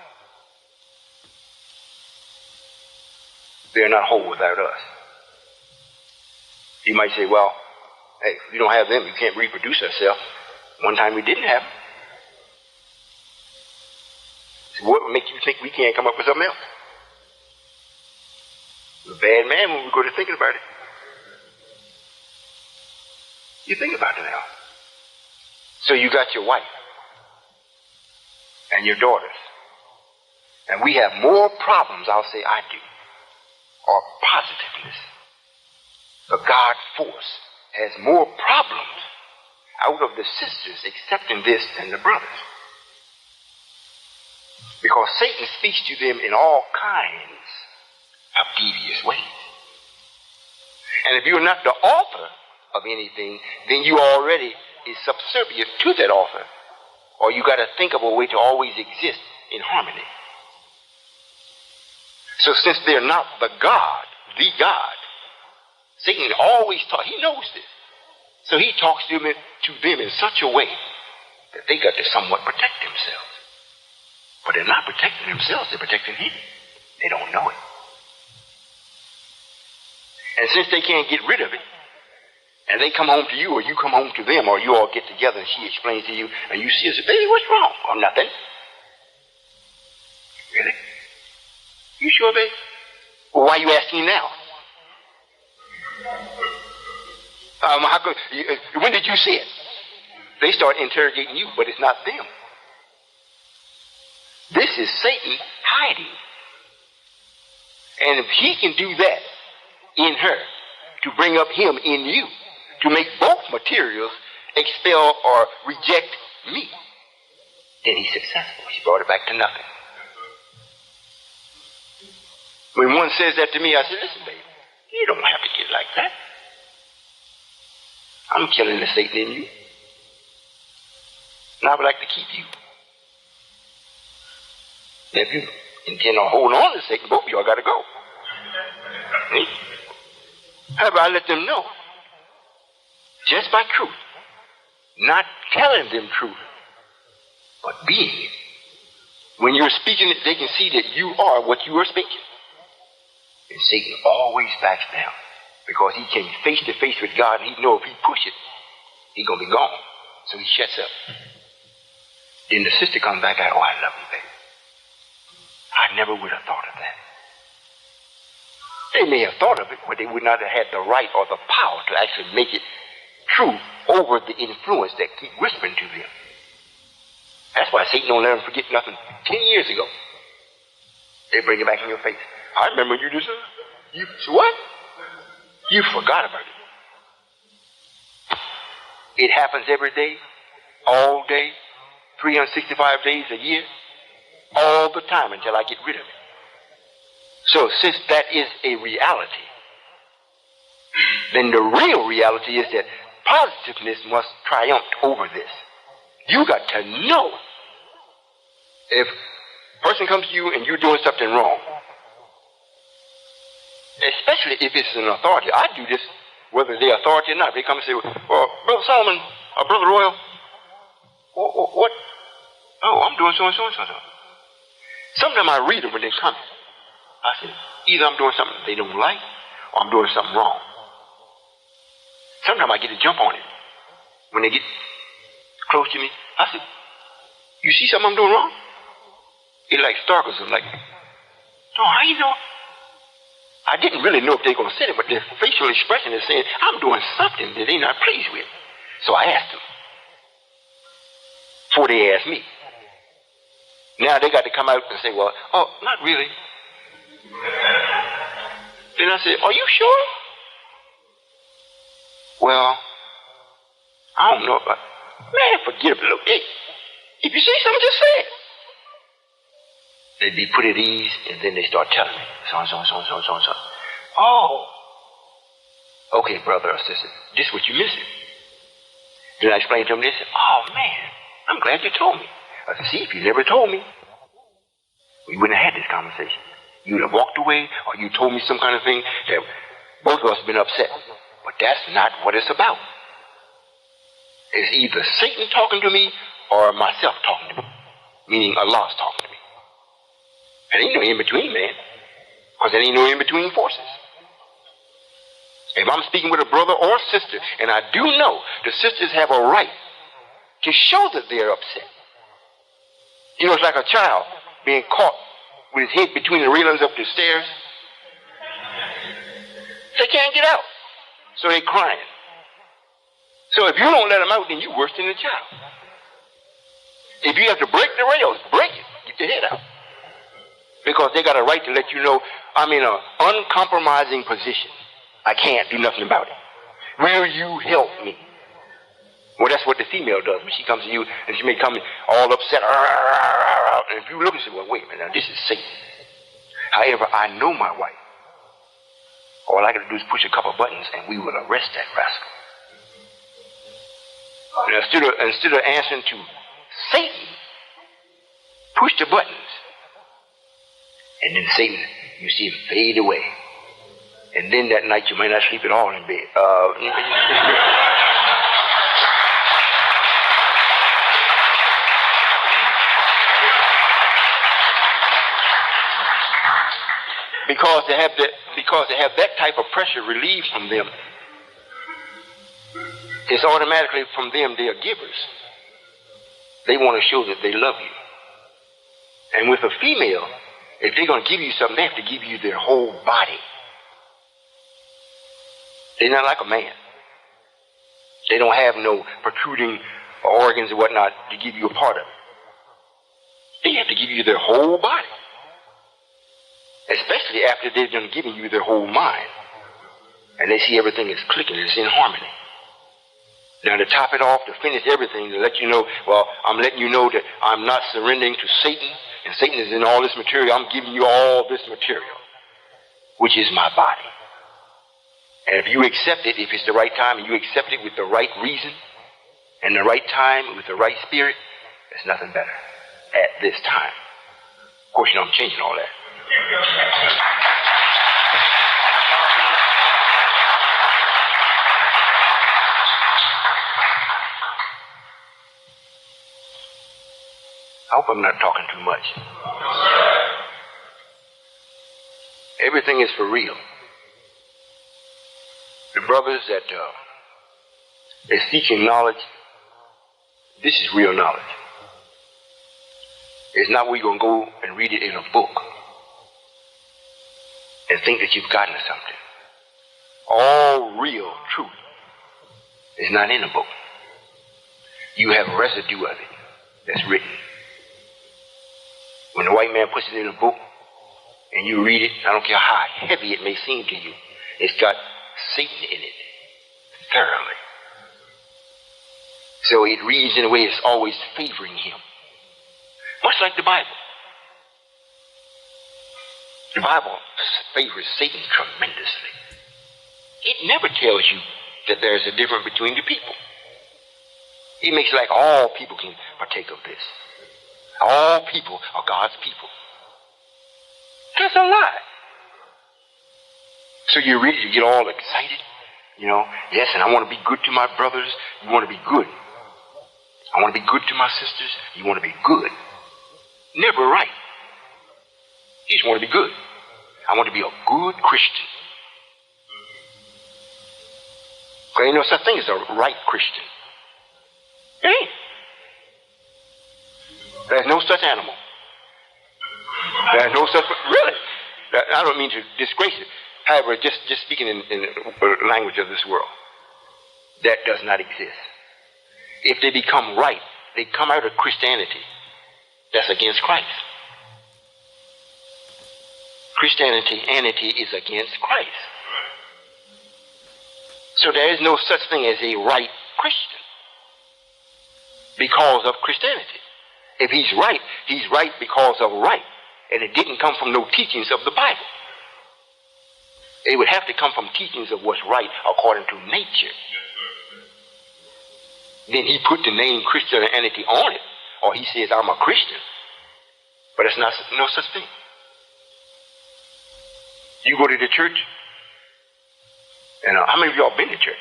S1: They're not whole without us. You might say, well, hey, if you don't have them, you can't reproduce yourself. One time we didn't have them. So what would make you think we can't come up with something else? We're a bad man when we go to thinking about it. You think about it now. So you got your wife and your daughters. And we have more problems, I'll say I do, or positiveness. The God force has more problems out of the sisters accepting this than the brothers. Because Satan speaks to them in all kinds of devious ways. And if you're not the author of anything, then you already is subservient to that author. Or you got to think of a way to always exist in harmony. So since they're not the God, Satan always talks. He knows this. So he talks to them in such a way that they got to somewhat protect themselves. But they're not protecting themselves, they're protecting him. They don't know it. And since they can't get rid of it, and they come home to you, or you come home to them, or you all get together and she explains to you, and you see her say, baby, what's wrong? Oh, nothing. Really? You sure, baby? Well, why are you asking now? When did you see it? They start interrogating you, but it's not them. This is Satan hiding. And if he can do that in her, to bring up him in you, to make both materials expel or reject me, then he's successful. She brought it back to nothing. When one says that to me, I say, listen, baby, you don't have to get like that. I'm killing the Satan in you. And I would like to keep you. If you intend on holding on to Satan, both of y'all got to go. However, I let them know, just by truth, not telling them truth, but being it. When you're speaking it, they can see that you are what you are speaking. And Satan always backs down, because he came face to face with God, and he knows if he pushes, he's going to be gone. So he shuts up. Then the sister comes back out, oh, I love you, baby. I never would have thought of that. They may have thought of it, but they would not have had the right or the power to actually make it true over the influence that keep whispering to them. That's why Satan don't let them forget nothing 10 years ago. They bring it back in your face. I remember you did this. You what? You forgot about it. It happens every day, all day, 365 days a year, all the time until I get rid of it. So since that is a reality, then the real reality is that positiveness must triumph over this. You got to know if a person comes to you and you're doing something wrong, especially if it's an authority. I do this whether they're authority or not. They come and say, well, Brother Solomon, or Brother Royall, what? Oh, I'm doing so and so and so. Sometimes I read them when they come. I said, either I'm doing something they don't like, or I'm doing something wrong. Sometimes I get a jump on it. When they get close to me, I said, you see something I'm doing wrong? It like startles them, like, oh, how you know? I didn't really know if they're going to say it, but their facial expression is saying, I'm doing something that they're not pleased with. So I asked them, before they asked me. Now they got to come out and say, well, oh, not really. Then I said, are you sure? Well, I don't know, but man, forget it. Look, hey, if you see something, just say it. They'd be put at ease, and then they start telling me, so and so and so and so and so and so. Oh, okay, brother or sister, this is what you're missing. Then I explained to them this. Oh man, I'm glad you told me. I said, see, if you never told me, we wouldn't have had this conversation. You'd have walked away, or you told me some kind of thing that both of us have been upset. But that's not what it's about. It's either Satan talking to me or myself talking to me, meaning Allah's talking to me. There ain't no in-between, man, because there ain't no in-between forces. If I'm speaking with a brother or sister, and I do know the sisters have a right to show that they're upset. You know, it's like a child being caught with his head between the railings of the stairs. They can't get out, so they're crying. So if you don't let them out, then you're worse than the child. If you have to break the rails, break it. Get your head out. Because they got a right to let you know I'm in an uncompromising position. I can't do nothing about it. Will you help me? Well, that's what the female does when she comes to you, and she may come all upset. And if you look and say, well, wait a minute, now this is Satan. However, I know my wife. All I got to do is push a couple buttons, and we will arrest that rascal. And instead of answering to Satan, push the buttons. And then Satan, you see him fade away. And then that night you may not sleep at all in bed. Because they have that type of pressure relieved from them. It's automatically from them they are givers. They want to show that they love you. And with a female, if they're going to give you something, they have to give you their whole body. They're not like a man. They don't have no protruding or organs and whatnot to give you a part of it. They have to give you their whole body. Especially after they've done giving you their whole mind. And they see everything is clicking, it's in harmony. Now to top it off, to finish everything, to let you know, well, I'm letting you know that I'm not surrendering to Satan, and Satan is in all this material. I'm giving you all this material, which is my body. And if you accept it, if it's the right time, and you accept it with the right reason, and the right time, with the right spirit, there's nothing better at this time. Of course, you know I'm changing all that. I hope I'm not talking too much. Everything is for real. The brothers that is seeking knowledge, this is real knowledge. It's not where you're going to go and read it in a book and think that you've gotten something. All real truth is not in a book. You have residue of it that's written. When the white man puts it in a book and you read it, I don't care how heavy it may seem to you, it's got Satan in it thoroughly. So it reads in a way that's always favoring him. Much like the Bible. The Bible favors Satan tremendously. It never tells you that there's a difference between the people. It makes it like all people can partake of this. All people are God's people. That's a lie. So you read it, you get all excited. You know, yes, and I want to be good to my brothers. You want to be good. I want to be good to my sisters. You want to be good. Never right. You just want to be good. I want to be a good Christian. Because ain't no such thing as a right Christian. It ain't. There's no such animal. There's no such, really. I don't mean to disgrace it. However, just speaking in the language of this world, that does not exist. If they become right, they come out of Christianity. That's against Christ. Christianity is against Christ. So there is no such thing as a right Christian because of Christianity. If he's right because of right. And it didn't come from no teachings of the Bible. It would have to come from teachings of what's right according to nature. Then he put the name Christianity on it. Or he says, I'm a Christian. But it's not no such thing. You go to the church, and how many of y'all been to church?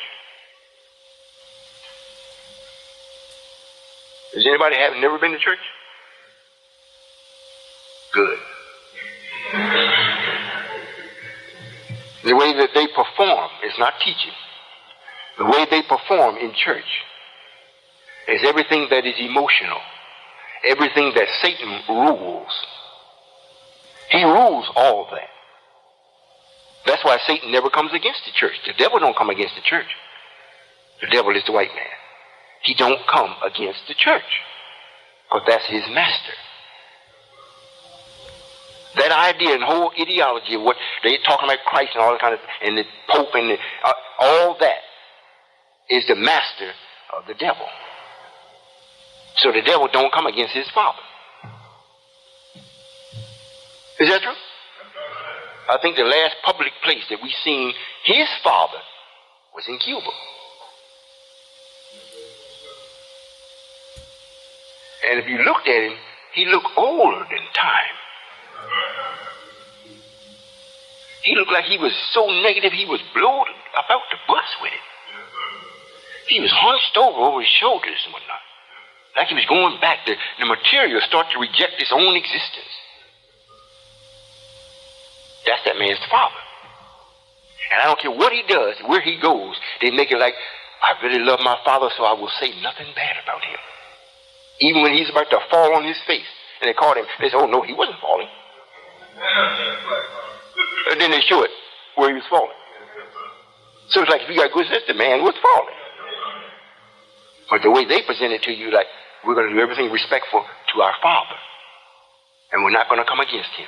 S1: Does anybody have never been to church? Good. The way that they perform is not teaching. The way they perform in church is everything that is emotional, everything that Satan rules. He rules all that. That's why Satan never comes against the church. The devil don't come against the church. The devil is the white man. He don't come against the church because that's his master. That idea and whole ideology of what they're talking about Christ and all that kind of, and the Pope and all that is the master of the devil. So the devil don't come against his father. Is that true? I think the last public place that we seen his father was in Cuba. And if you looked at him, he looked older than time. He looked like he was so negative he was blown about the bus with it. He was hunched over his shoulders and whatnot. Like he was going back. The material started to reject its own existence. That's that man's father. And I don't care what he does, where he goes, they make it like, I really love my father, so I will say nothing bad about him. Even when he's about to fall on his face, and they called him, they said, oh no, he wasn't falling. And then they show it where he was falling. So it's like, if you got good sense, the man was falling. But the way they present it to you, like, we're going to do everything respectful to our Father. And we're not going to come against him.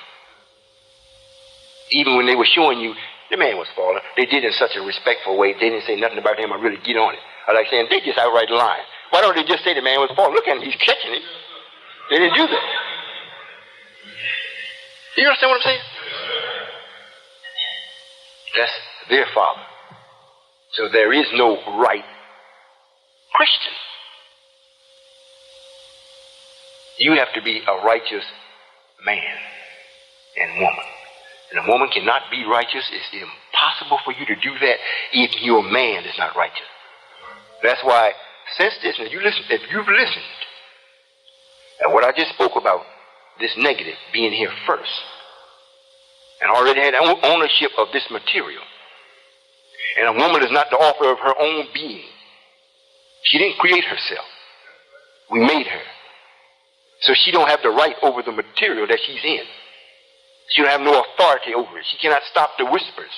S1: Even when they were showing you the man was falling, they did it in such a respectful way. They didn't say nothing about him or really get on it. I like saying, they just outright lying. Why don't they just say the man was falling? Look at him, he's catching it. They didn't do that. You understand what I'm saying? That's their Father. So there is no right Christian. You have to be a righteous man and woman. And a woman cannot be righteous. It's impossible for you to do that if your man is not righteous. That's why, since this, if you've listened, and what I just spoke about, this negative being here first, and already had ownership of this material, and a woman is not the author of her own being. She didn't create herself. We made her. So she don't have the right over the material that she's in. She don't have no authority over it. She cannot stop the whispers.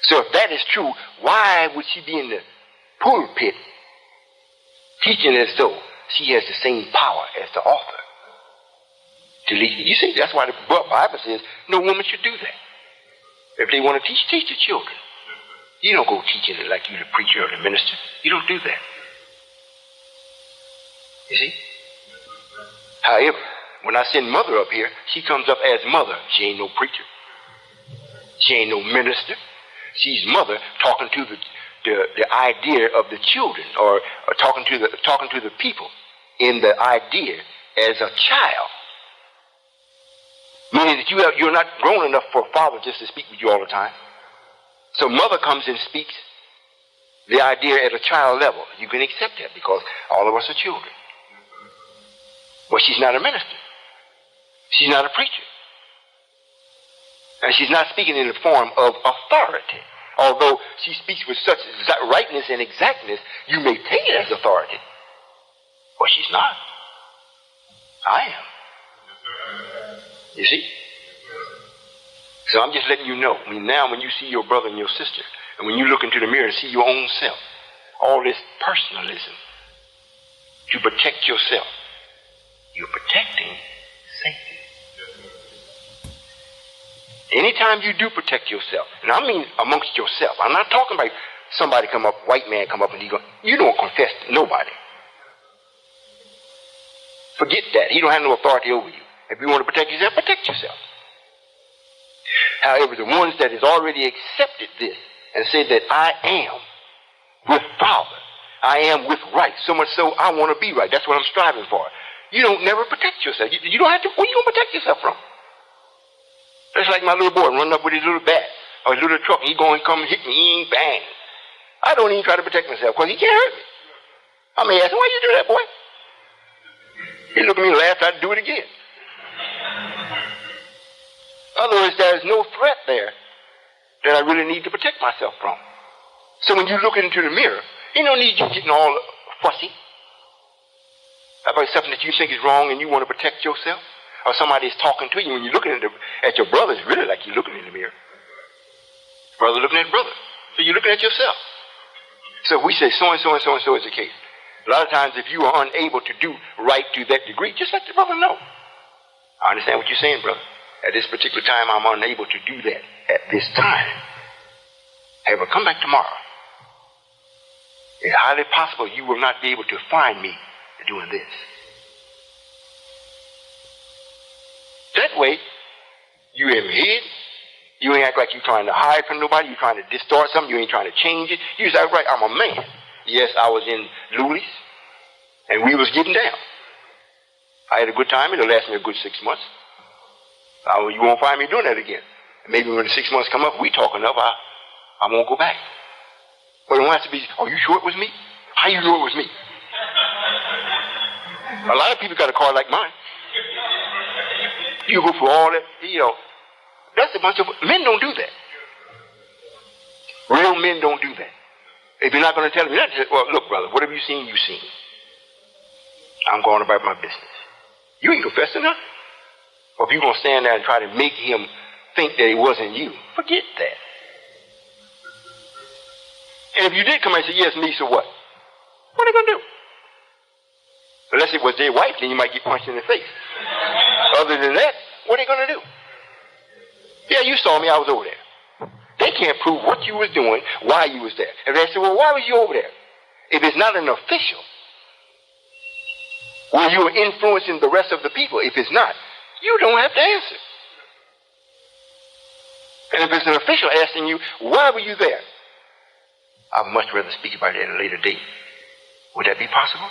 S1: So if that is true, why would she be in the pulpit teaching as though she has the same power as the author? You see, that's why the Bible says no woman should do that. If they want to teach the children. You don't go teaching it like you're the preacher or the minister. You don't do that. You see? However, when I send mother up here, she comes up as mother. She ain't no preacher. She ain't no minister. She's mother talking to the idea of the children, or talking to the people in the idea as a child. Meaning that you're not grown enough for a father just to speak with you all the time. So mother comes and speaks the idea at a child level. You can accept that because all of us are children. But she's not a minister. She's not a preacher. And she's not speaking in the form of authority. Although she speaks with such rightness and exactness, you may take it as authority. But she's not. I am. You see? So I'm just letting you know. I mean, now when you see your brother and your sister, and when you look into the mirror and see your own self, all this personalism to protect yourself, you're protecting Satan. Anytime you do protect yourself, and I mean amongst yourself, I'm not talking about somebody come up, white man come up and you don't confess to nobody. Forget that. He don't have no authority over you. If you want to protect yourself, protect yourself. However, the ones that has already accepted this and said that I am with Father, I am with right, so much so I want to be right. That's what I'm striving for. You don't never protect yourself. You don't have to. Where you gonna protect yourself from? That's like my little boy running up with his little bat or his little truck. He going to come and hit me, bang. I don't even try to protect myself because he can't hurt me. I may ask him, why you do that, boy? He looked at me and laughed. I'd do it again. In other words, there is no threat there that I really need to protect myself from. So when you look into the mirror, you don't need you getting all fussy about something that you think is wrong and you want to protect yourself. Or somebody is talking to you when you're looking at your brother, it's really like you're looking in the mirror. Brother looking at brother. So you're looking at yourself. So if we say so and so and so and so is the case, a lot of times if you are unable to do right to that degree, just let the brother know. I understand what you're saying, brother. At this particular time, I'm unable to do that at this time. However, come back tomorrow. It's highly possible you will not be able to find me doing this. That way, you ain't hid. You ain't act like you're trying to hide from nobody. You're trying to distort something. You ain't trying to change it. You say, right, I'm a man. Yes, I was in Lulis, and we was getting down. I had a good time. It'll last me a good 6 months. You won't find me doing that again. Maybe when the 6 months come up, we talk enough, I won't go back. But it wants to be, are you sure it was me? How you know it was me? A lot of people got a car like mine. You go for all that, that's a bunch of, men don't do that. Real men don't do that. If you're not going to tell them, you're not just, well, look, brother, whatever you seen, you seen. I'm going about my business. You ain't confessing nothing. Or if you're going to stand there and try to make him think that it wasn't you, forget that. And if you did come and say, yes, me, so what? What are they going to do? Unless it was their wife, then you might get punched in the face. Other than that, what are they going to do? Yeah, you saw me. I was over there. They can't prove what you was doing, why you was there. And they say, well, why was you over there? If it's not an official, where you are influencing the rest of the people, if it's not, you don't have to answer. And if it's an official asking you, why were you there? I'd much rather speak about it at a later date. Would that be possible?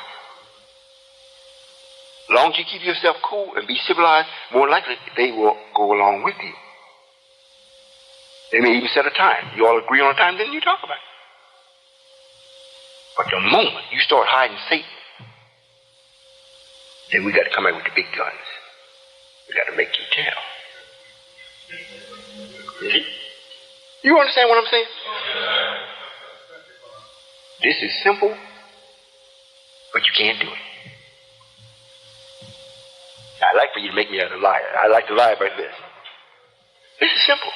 S1: As long as you keep yourself cool and be civilized, more likely they will go along with you. They may even set a time. You all agree on a time, then you talk about it. But the moment you start hiding Satan, then we got to come out with the big guns. We got to make you tell. See? You understand what I'm saying? This is simple, but you can't do it. I like for you to make me a liar. I like to lie about this. This is simple.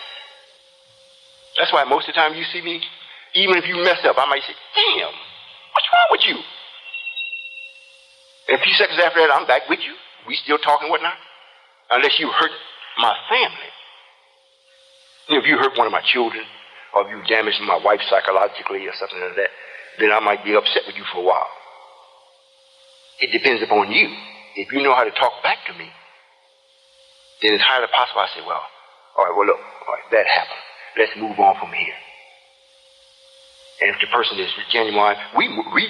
S1: That's why most of the time you see me, even if you mess up, I might say, damn, what's wrong with you? And a few seconds after that, I'm back with you. We still talking and whatnot. Unless you hurt my family. You know, if you hurt one of my children, or if you damaged my wife psychologically or something like that, then I might be upset with you for a while. It depends upon you. If you know how to talk back to me, then it's highly possible I say, well, all right, well, look, all right, that happened. Let's move on from here. And if the person is genuine, we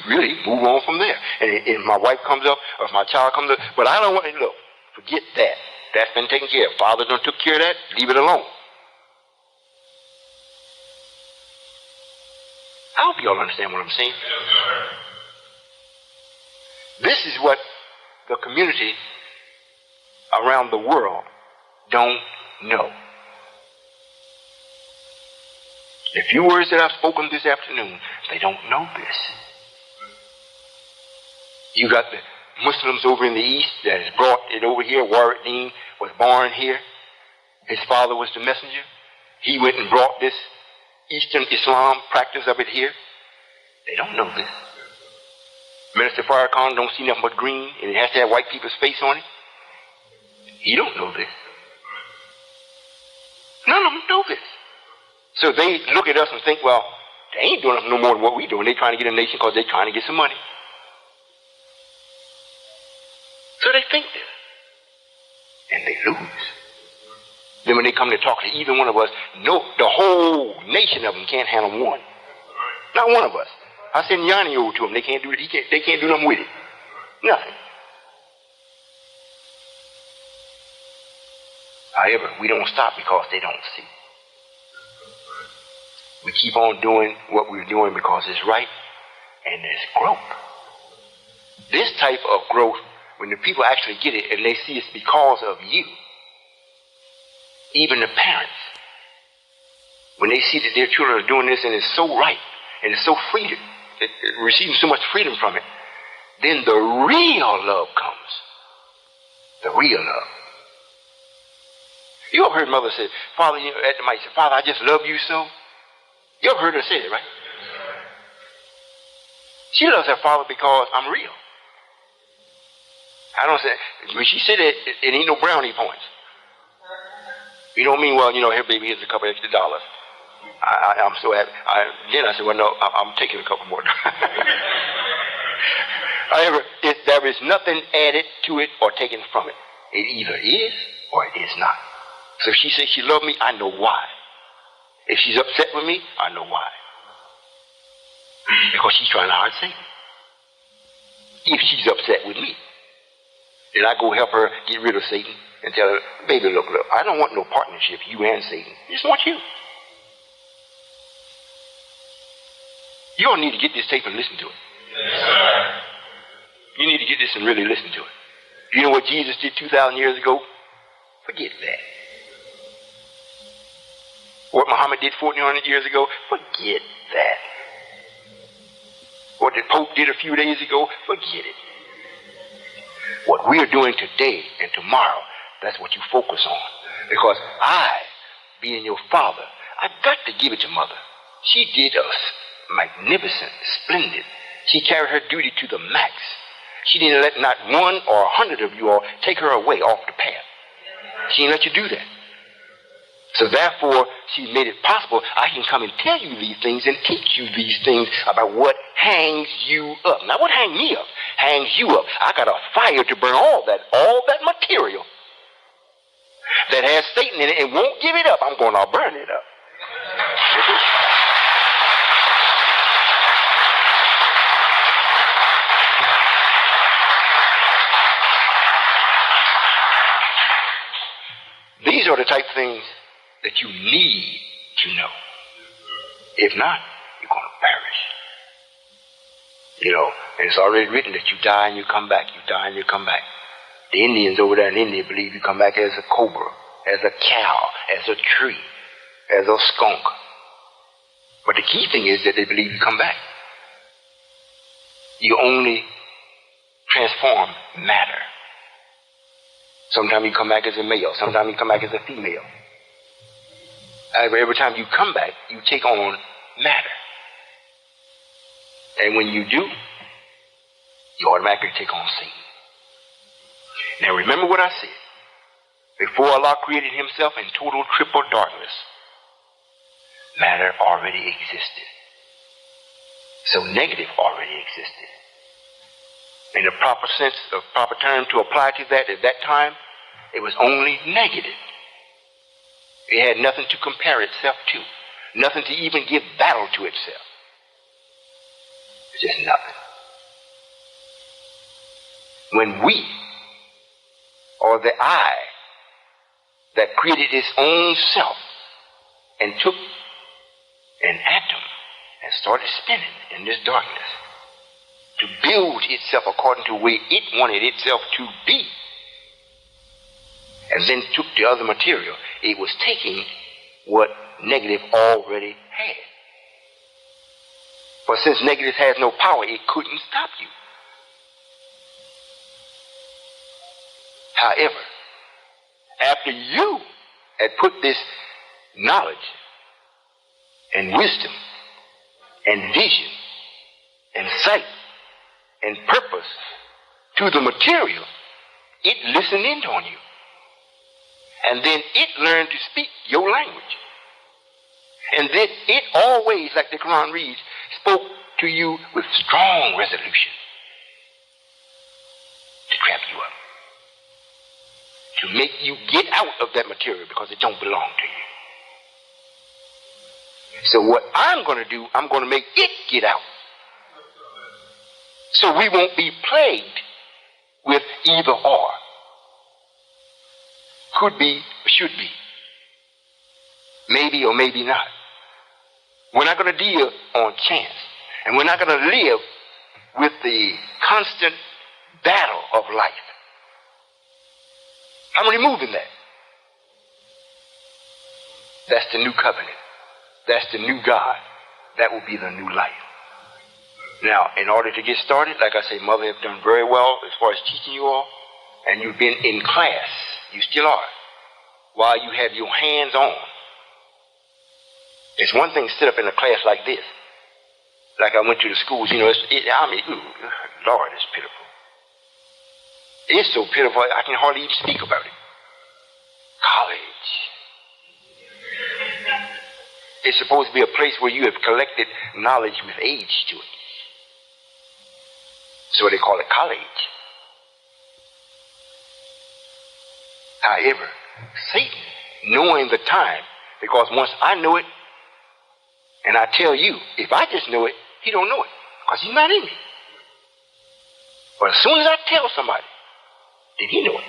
S1: really move on from there. And if my wife comes up, or if my child comes up, but I don't want to, look, forget that. That's been taken care of. Father done took care of that. Leave it alone. I hope you all understand what I'm saying. This is what the community around the world don't know. The few words that I've spoken this afternoon, they don't know this. You got the Muslims over in the East that has brought it over here. Warwick Dean was born here. His father was the messenger. He went and brought this Eastern Islam practice of it here. They don't know this. Minister Farrakhan don't see nothing but green, and it has to have white people's face on it. He don't know this. None of them know this. So they look at us and think, well, they ain't doing no more than what we're doing. They're trying to get a nation because they're trying to get some money. So they think this. And they lose. Then when they come to talk to either one of us, no, the whole nation of them can't handle one. Not one of us. I send Yanni over to them. They can't do it. They can't do nothing with it. Nothing. However, we don't stop because they don't see. We keep on doing what we're doing because it's right, and there's growth. This type of growth, when the people actually get it and they see it's because of you, even the parents, when they see that their children are doing this and it's so right, and it's so freedom, receiving so much freedom from it, then the real love comes. The real love. You ever heard mother say, Father, you know, at the mic, say, Father, I just love you so. You ever heard her say it, right? She loves her father because I'm real. I don't say, when she said it, it ain't no brownie points. You know what I mean? Well, you know, here, baby, here's a couple extra dollars. I'm so happy. Then I said, well, no, I'm taking a couple more. However, there is nothing added to it or taken from it. It either is or it is not. So if she says she loves me, I know why. If she's upset with me, I know why. Because she's trying to hide Satan. If she's upset with me, then I go help her get rid of Satan and tell her, baby, look, I don't want no partnership, you and Satan. I just want you. You don't need to get this tape and listen to it. Yes, you need to get this and really listen to it. You know what Jesus did 2,000 years ago? Forget that. What Muhammad did 1,400 years ago? Forget that. What the Pope did a few days ago? Forget it. What we're doing today and tomorrow, that's what you focus on. Because I, being your father, I've got to give it to mother. She did a magnificent, splendid, She carried her duty to the max. She didn't let not 1 or 100 of you all take her away off the path. She didn't let you do that. So therefore, she made it possible I can come and tell you these things and teach you these things about what hangs you up. Now, what hangs me up? Hangs you up. I got a fire to burn all that material that has Satan in it and won't give it up. I'm going to burn it up. These are the type of things that you need to know. If not, you're going to perish. You know, and it's already written that you die and you come back. You die and you come back. The Indians over there in India believe you come back as a cobra, as a cow, as a tree, as a skunk. But the key thing is that they believe you come back. You only transform matter. Sometimes you come back as a male. Sometimes you come back as a female. Every time you come back, you take on matter. And when you do, you automatically take on Satan. Now remember what I said. Before Allah created himself in total triple darkness, matter already existed. So negative already existed. In the proper sense, the proper term to apply to that at that time, it was only negative. It had nothing to compare itself to. Nothing to even give battle to itself. It's just nothing. When we, or the I, that created its own self and took an atom and started spinning in this darkness to build itself according to the way it wanted itself to be, and then took the other material, it was taking what negative already had. But since negative has no power, it couldn't stop you. However, after you had put this knowledge and wisdom and vision and sight and purpose to the material, it listened in on you. And then it learned to speak your language. And then it always, like the Quran reads, spoke to you with strong resolution to trap you up, to make you get out of that material because it don't belong to you. So what I'm going to do, I'm going to make it get out. So we won't be plagued with either or. Could be, should be. Maybe or maybe not. We're not going to deal on chance. And we're not going to live with the constant battle of life. I'm removing that. That's the new covenant. That's the new God. That will be the new life. Now, in order to get started, like I say, Mother have done very well as far as teaching you all. And you've been in class. You still are. While you have your hands on. It's one thing to sit up in a class like this. Like I went to the schools, you know, Lord, it's pitiful. It's so pitiful, I can hardly even speak about it. College. It's supposed to be a place where you have collected knowledge with age to it. So they call it college. However, Satan, knowing the time, because once I know it, and I tell you, if I just know it, he don't know it, because he's not in me. But as soon as I tell somebody, then he know it.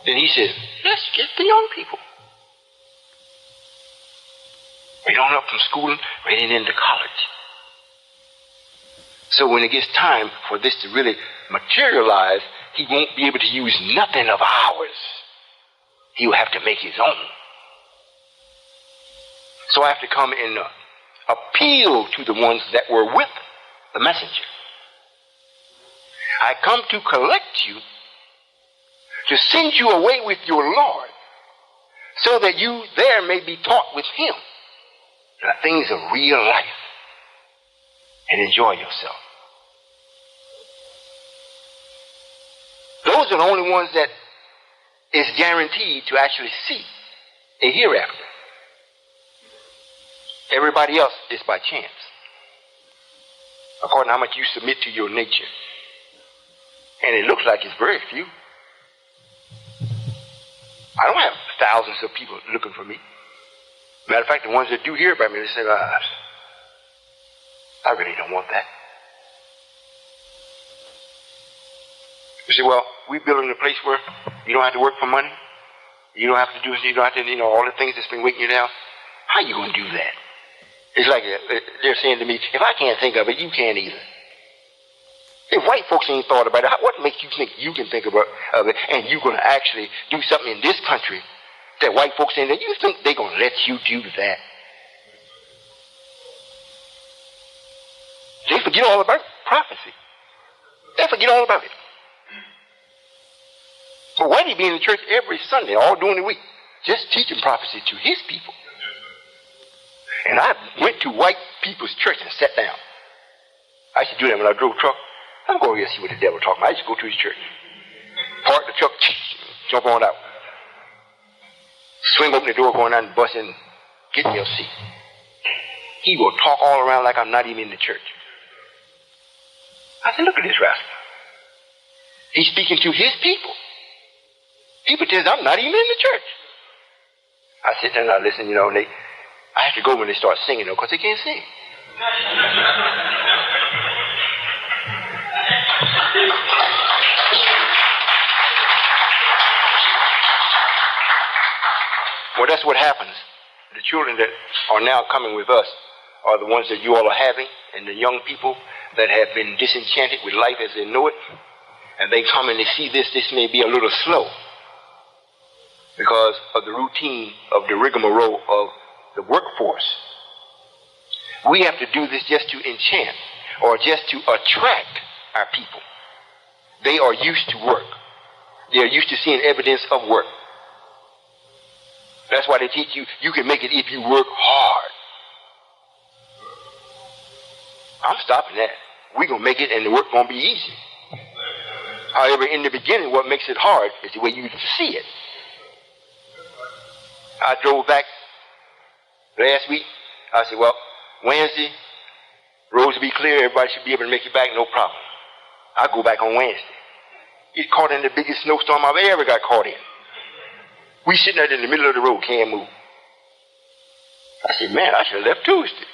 S1: Then he says, let's get the young people. Right on up from schooling, right into college. So when it gets time for this to really materialize, he won't be able to use nothing of ours. He will have to make his own. So I have to come and appeal to the ones that were with the messenger. I come to collect you, to send you away with your Lord, so that you there may be taught with him the things of real life and enjoy yourself. Those are the only ones that is guaranteed to actually see a hereafter. Everybody else is by chance, according to how much you submit to your nature. And it looks like it's very few. I don't have thousands of people looking for me. Matter of fact, the ones that do hear about me, they say, I really don't want that. You say, well, we're building a place where you don't have to work for money. You don't have to do, you don't have to, all the things that's been weighing you down. How are you going to do that? It's like they're saying to me, if I can't think of it, you can't either. If white folks ain't thought about it, what makes you think you can think of it and you're going to actually do something in this country that white folks ain't that? You think they're going to let you do that? They forget all about prophecy. They forget all about it. But Whitey be in the church every Sunday, all during the week, just teaching prophecy to his people. And I went to white people's church and sat down. I used to do that when I drove truck. I'm going here to see what the devil talking about. I used to go to his church. Park the truck, jump on out. Swing open the door, going out and bust in, get me a seat. He will talk all around like I'm not even in the church. I said, look at this rascal. He's speaking to his people. He pretends I'm not even in the church. I sit there and I listen, and I have to go when they start singing, though, because they can't sing. Well, that's what happens. The children that are now coming with us are the ones that you all are having, and the young people that have been disenchanted with life as they know it, and they come and they see this may be a little slow because of the routine of the rigmarole of the workforce. We have to do this just to enchant or just to attract our people. They are used to work. They are used to seeing evidence of work. That's why they teach you, you can make it if you work hard. I'm stopping that. We're going to make it and the work going to be easy. However, in the beginning, what makes it hard is the way you see it. I drove back last week. I said, well, Wednesday, roads will be clear. Everybody should be able to make it back, no problem. I go back on Wednesday. Get caught in the biggest snowstorm I've ever got caught in. We sitting there in the middle of the road, can't move. I said, man, I should have left Tuesday.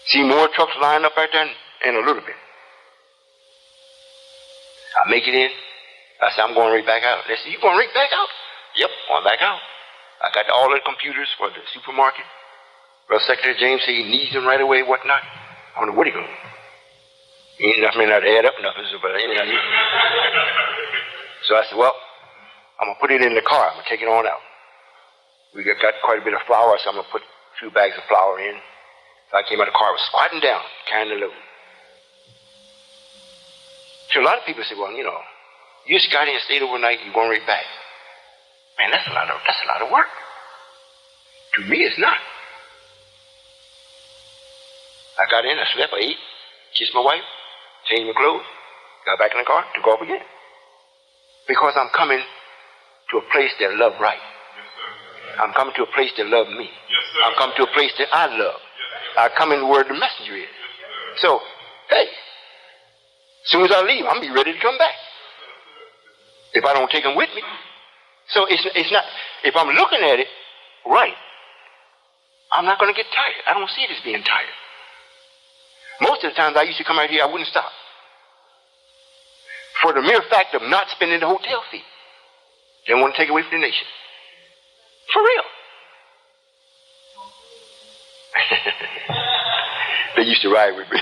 S1: See more trucks lined up right there in a little bit. I make it in. I said, I'm going right back out. They said, you going right back out? Yep, going back out. I got all the computers for the supermarket. Well, Secretary James said he needs them right away, whatnot. I don't know what he going to do. He ain't nothing to add up nothing, but so I said, well, I'm going to put it in the car. I'm going to take it on out. We got quite a bit of flour, so I'm going to put 2 bags of flour in. So I came out of the car, I was squatting down, carrying the load. So a lot of people say, well, you just got in and stayed overnight, you're going right back. Man, that's a lot of work. To me, it's not. I got in, I slept, I ate, kissed my wife, changed my clothes, got back in the car, took off again. Because I'm coming to a place that love right. Yes, I'm coming to a place that love me. Yes, I'm coming to a place that I love. I come in where the messenger is. Yes, so, hey, as soon as I leave, I'm be ready to come back. If I don't take them with me. So it's not, if I'm looking at it right, I'm not going to get tired. I don't see it as being tired. Most of the times I used to come out here, I wouldn't stop. For the mere fact of not spending the hotel fee. They want to take away from the nation. For real. They used to ride with me.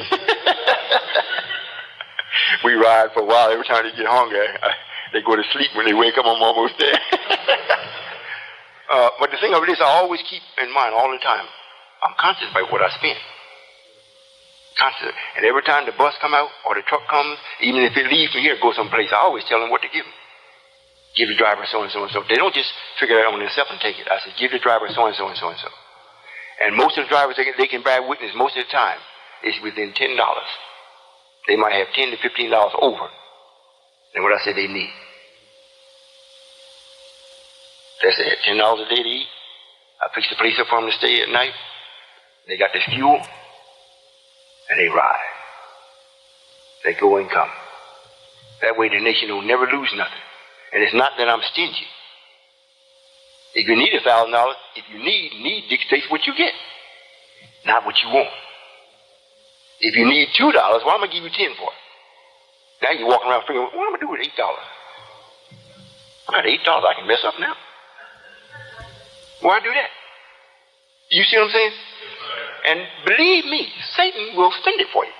S1: We ride for a while. Every time they get hungry, they go to sleep. When they wake up, I'm almost there. But the thing of it is, I always keep in mind all the time, I'm conscious about what I spend. Conscious. And every time the bus come out or the truck comes, even if it leaves from here, go someplace, I always tell them what to give them. Give the driver so and so and so. They don't just figure it out on themselves and take it. I said, give the driver so and so and so and so. And most of the drivers, they can bear witness most of the time, is within $10. They might have $10 to $15 over than what I said they need. They say $10 a day to eat. I fix the place up for them to stay at night. They got the fuel, and they ride. They go and come. That way the nation will never lose nothing. And it's not that I'm stingy. If you need $1,000, if you need dictates what you get, not what you want. If you need $2, well, I'm going to give you 10 for it. Now you're walking around figuring, what am I going to do with $8? I got $8, I can mess up now. Why do that? You see what I'm saying? And believe me, Satan will spend it for you.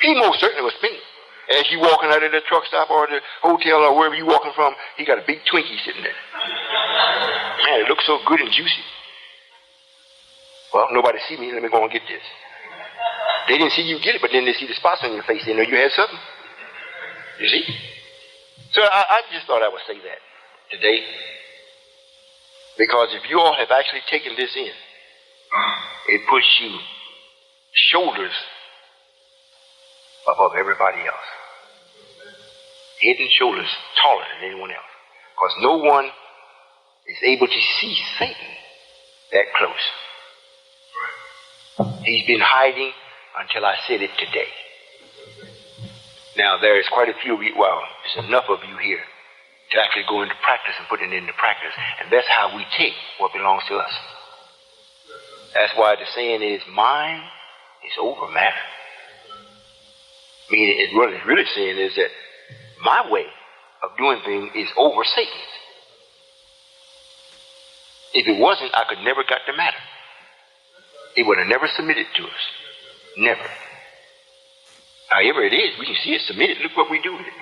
S1: He most certainly will spend it. As you walking out of the truck stop or the hotel or wherever you're walking from, he got a big Twinkie sitting there. Man, it looks so good and juicy. Well, nobody see me. Let me go and get this. They didn't see you get it, but then they see the spots on your face. They know you had something. You see? So I just thought I would say that today. Because if you all have actually taken this in, it puts you shoulders above everybody else. Head and shoulders taller than anyone else. Because no one is able to see Satan that close. He's been hiding until I said it today. Now, there is quite a few of you, well, there's enough of you here to actually go into practice and put it into practice. And that's how we take what belongs to us. That's why the saying is, mine is over matter. Meaning, it's really saying is that my way of doing things is over Satan's. If it wasn't, I could never got the matter. It would have never submitted to us. Never. However it is, we can see it submitted. Look what we do with it.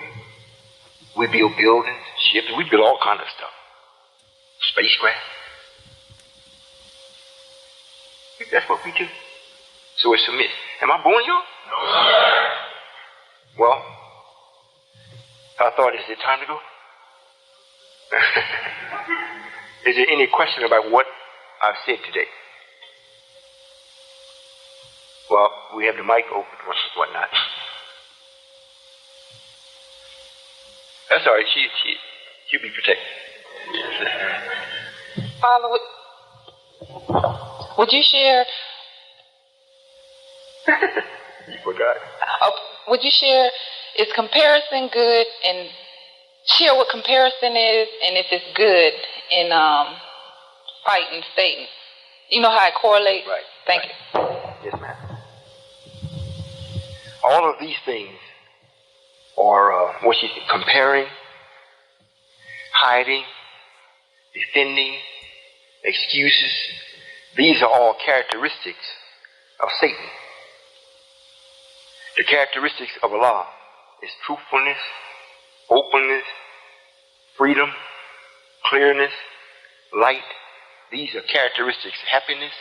S1: We build buildings, ships, we build all kind of stuff. Spacecraft. That's what we do. So it's submitted. Am I boring y'all? No, sir. Well, I thought, is it time to go? Is there any question about what I've said today? Well, we have the mic open or whatnot. That's all right. She'll be protected.
S2: Father, would you share?
S1: You forgot.
S2: Would you share? Is comparison good? And share what comparison is, and if it's good in fighting Satan. You know how it correlates.
S1: Right.
S2: Thank you.
S1: Yes, ma'am. All of these things are what she's comparing, hiding, defending, excuses. These are all characteristics of Satan. The characteristics of Allah is truthfulness, openness, freedom, clearness, light. These are characteristics of happiness,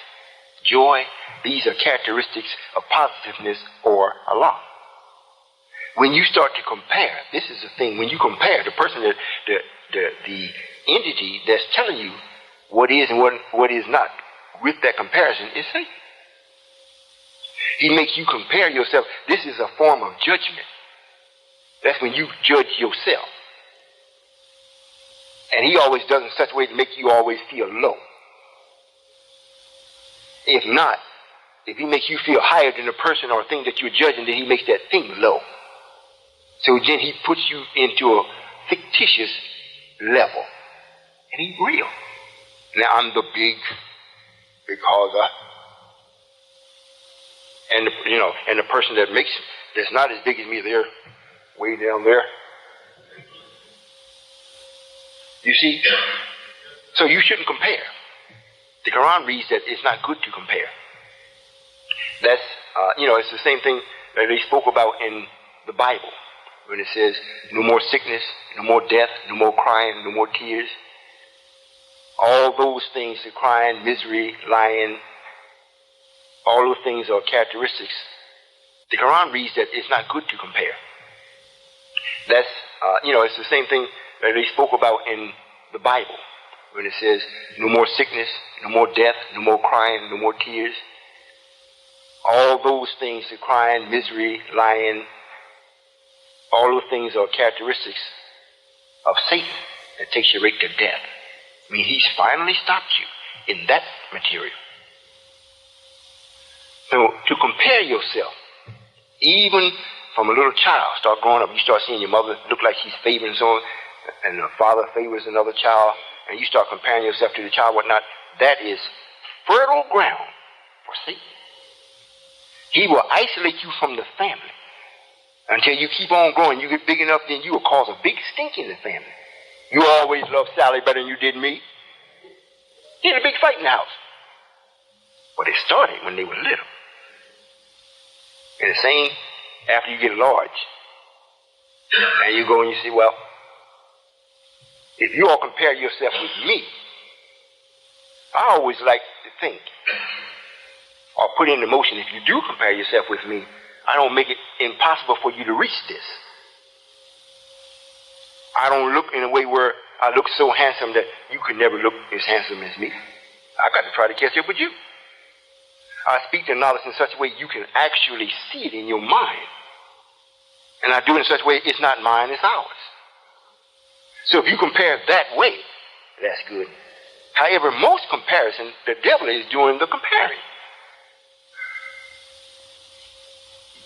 S1: joy. These are characteristics of positiveness or Allah. When you start to compare, this is the thing, when you compare the person, the entity that's telling you what is and what is not, with that comparison is Satan. He makes you compare yourself. This is a form of judgment. That's when you judge yourself. And he always does it in such a way to make you always feel low. If not, if he makes you feel higher than the person or thing that you're judging, then he makes that thing low. So then he puts you into a fictitious level. And he's real. Now I'm the big because and the person that's not as big as me, they're way down there. You see? So you shouldn't compare. The Quran reads that it's not good to compare. That's, it's the same thing that they spoke about in the Bible. When it says, no more sickness, no more death, no more crying, no more tears. All those things, the crying, misery, lying, all those things are characteristics. The Quran reads that it's not good to compare. That's, it's the same thing that they spoke about in the Bible. when it says no more sickness, no more death, no more crying, no more tears. All those things, the crying, misery, lying, all those things are characteristics of Satan that takes you right to death. I mean, he's finally stopped you in that material. So to compare yourself, even from a little child, start growing up, you start seeing your mother look like she's favoring someone, and the father favors another child, and you start comparing yourself to the child, whatnot, that is fertile ground for Satan. He will isolate you from the family until you keep on growing. You get big enough, then you will cause a big stink in the family. You always loved Sally better than you did me. You had a big fight in the house. But it started when they were little. And the same after you get large. And you go and you say, well, if you all compare yourself with me, I always like to think or put into motion, if you do compare yourself with me, I don't make it impossible for you to reach this. I don't look in a way where I look so handsome that you could never look as handsome as me. I got to try to catch up with you. I speak the knowledge in such a way you can actually see it in your mind. And I do it in such a way it's not mine, it's ours. So if you compare that way, that's good. However, most comparison, the devil is doing the comparing.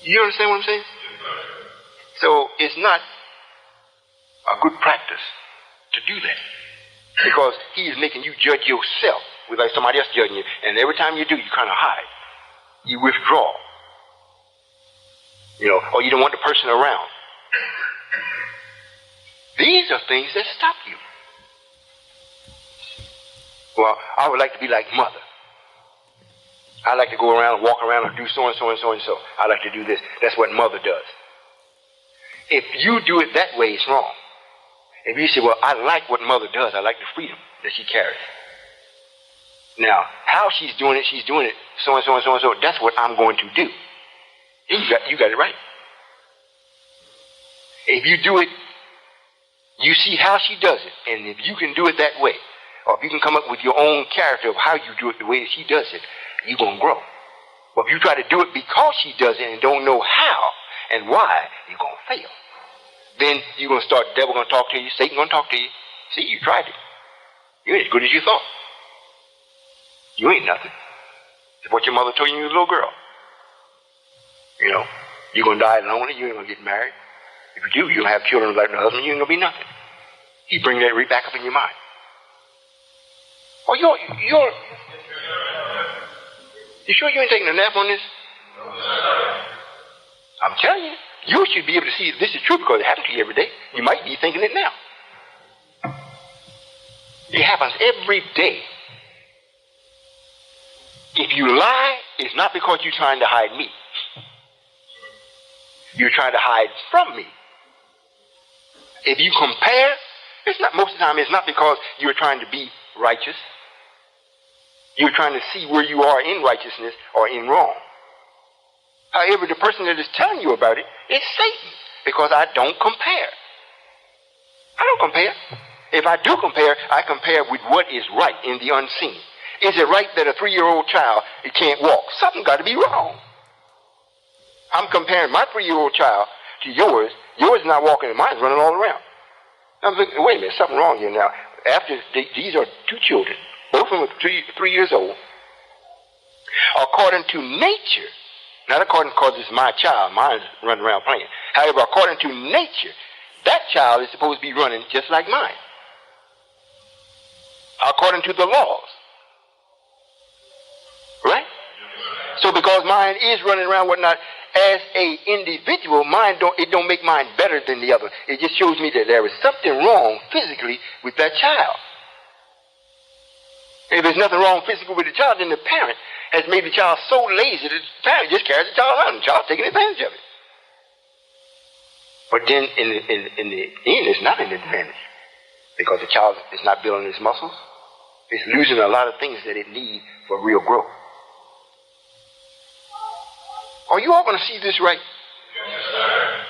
S1: You understand what I'm saying? So it's not a good practice to do that. Because he is making you judge yourself with like somebody else judging you. And every time you do, you kind of hide. You withdraw. Or you don't want the person around. These are things that stop you. Well, I would like to be like mother. I like to go around and walk around and do so and so and so and so. I like to do this. That's what mother does. If you do it that way, it's wrong. If you say, well, I like what mother does. I like the freedom that she carries. Now, how she's doing it so and so and so and so. That's what I'm going to do. You got it right. If you do it, you see how she does it. And if you can do it that way, or if you can come up with your own character of how you do it the way she does it, you're going to grow. But if you try to do it because she does it and don't know how and why, you're going to fail. Then you're going to start, the devil going to talk to you, Satan going to talk to you. See, you tried it. You ain't as good as you thought. You ain't nothing. It's what your mother told you when you were a little girl. You're going to die lonely, you ain't going to get married. If you do, you'll have children like the husband, you ain't going to be nothing. He bring that right back up in your mind. Oh, you sure you ain't taking a nap on this? I'm telling you, you should be able to see if this is true because it happens to you every day. You might be thinking it now. It happens every day. If you lie, it's not because you're trying to hide me. You're trying to hide from me. If you compare, most of the time it's not because you're trying to be righteous. You're trying to see where you are in righteousness or in wrong. However, the person that is telling you about it is Satan, because I don't compare. I don't compare. If I do compare, I compare with what is right in the unseen. Is it right that a 3-year-old child can't walk? Something got to be wrong. I'm comparing my 3-year-old child to yours. Yours is not walking and mine's running all around. I'm thinking, wait a minute, something wrong here now. These are 2 children, both of them are 3 years old. According to nature, not according because it's my child, mine's running around playing. However, according to nature, that child is supposed to be running just like mine. According to the laws. Right? So because mine is running around whatnot, as a individual, it don't make mine better than the other. It just shows me that there is something wrong physically with that child. If there's nothing wrong physically with the child, then the parent has made the child so lazy that the parent just carries the child out and the child's taking advantage of it. But then in the end, it's not an advantage because the child is not building his muscles. It's losing a lot of things that it needs for real growth. Are you all going to see this right? Yes, sir.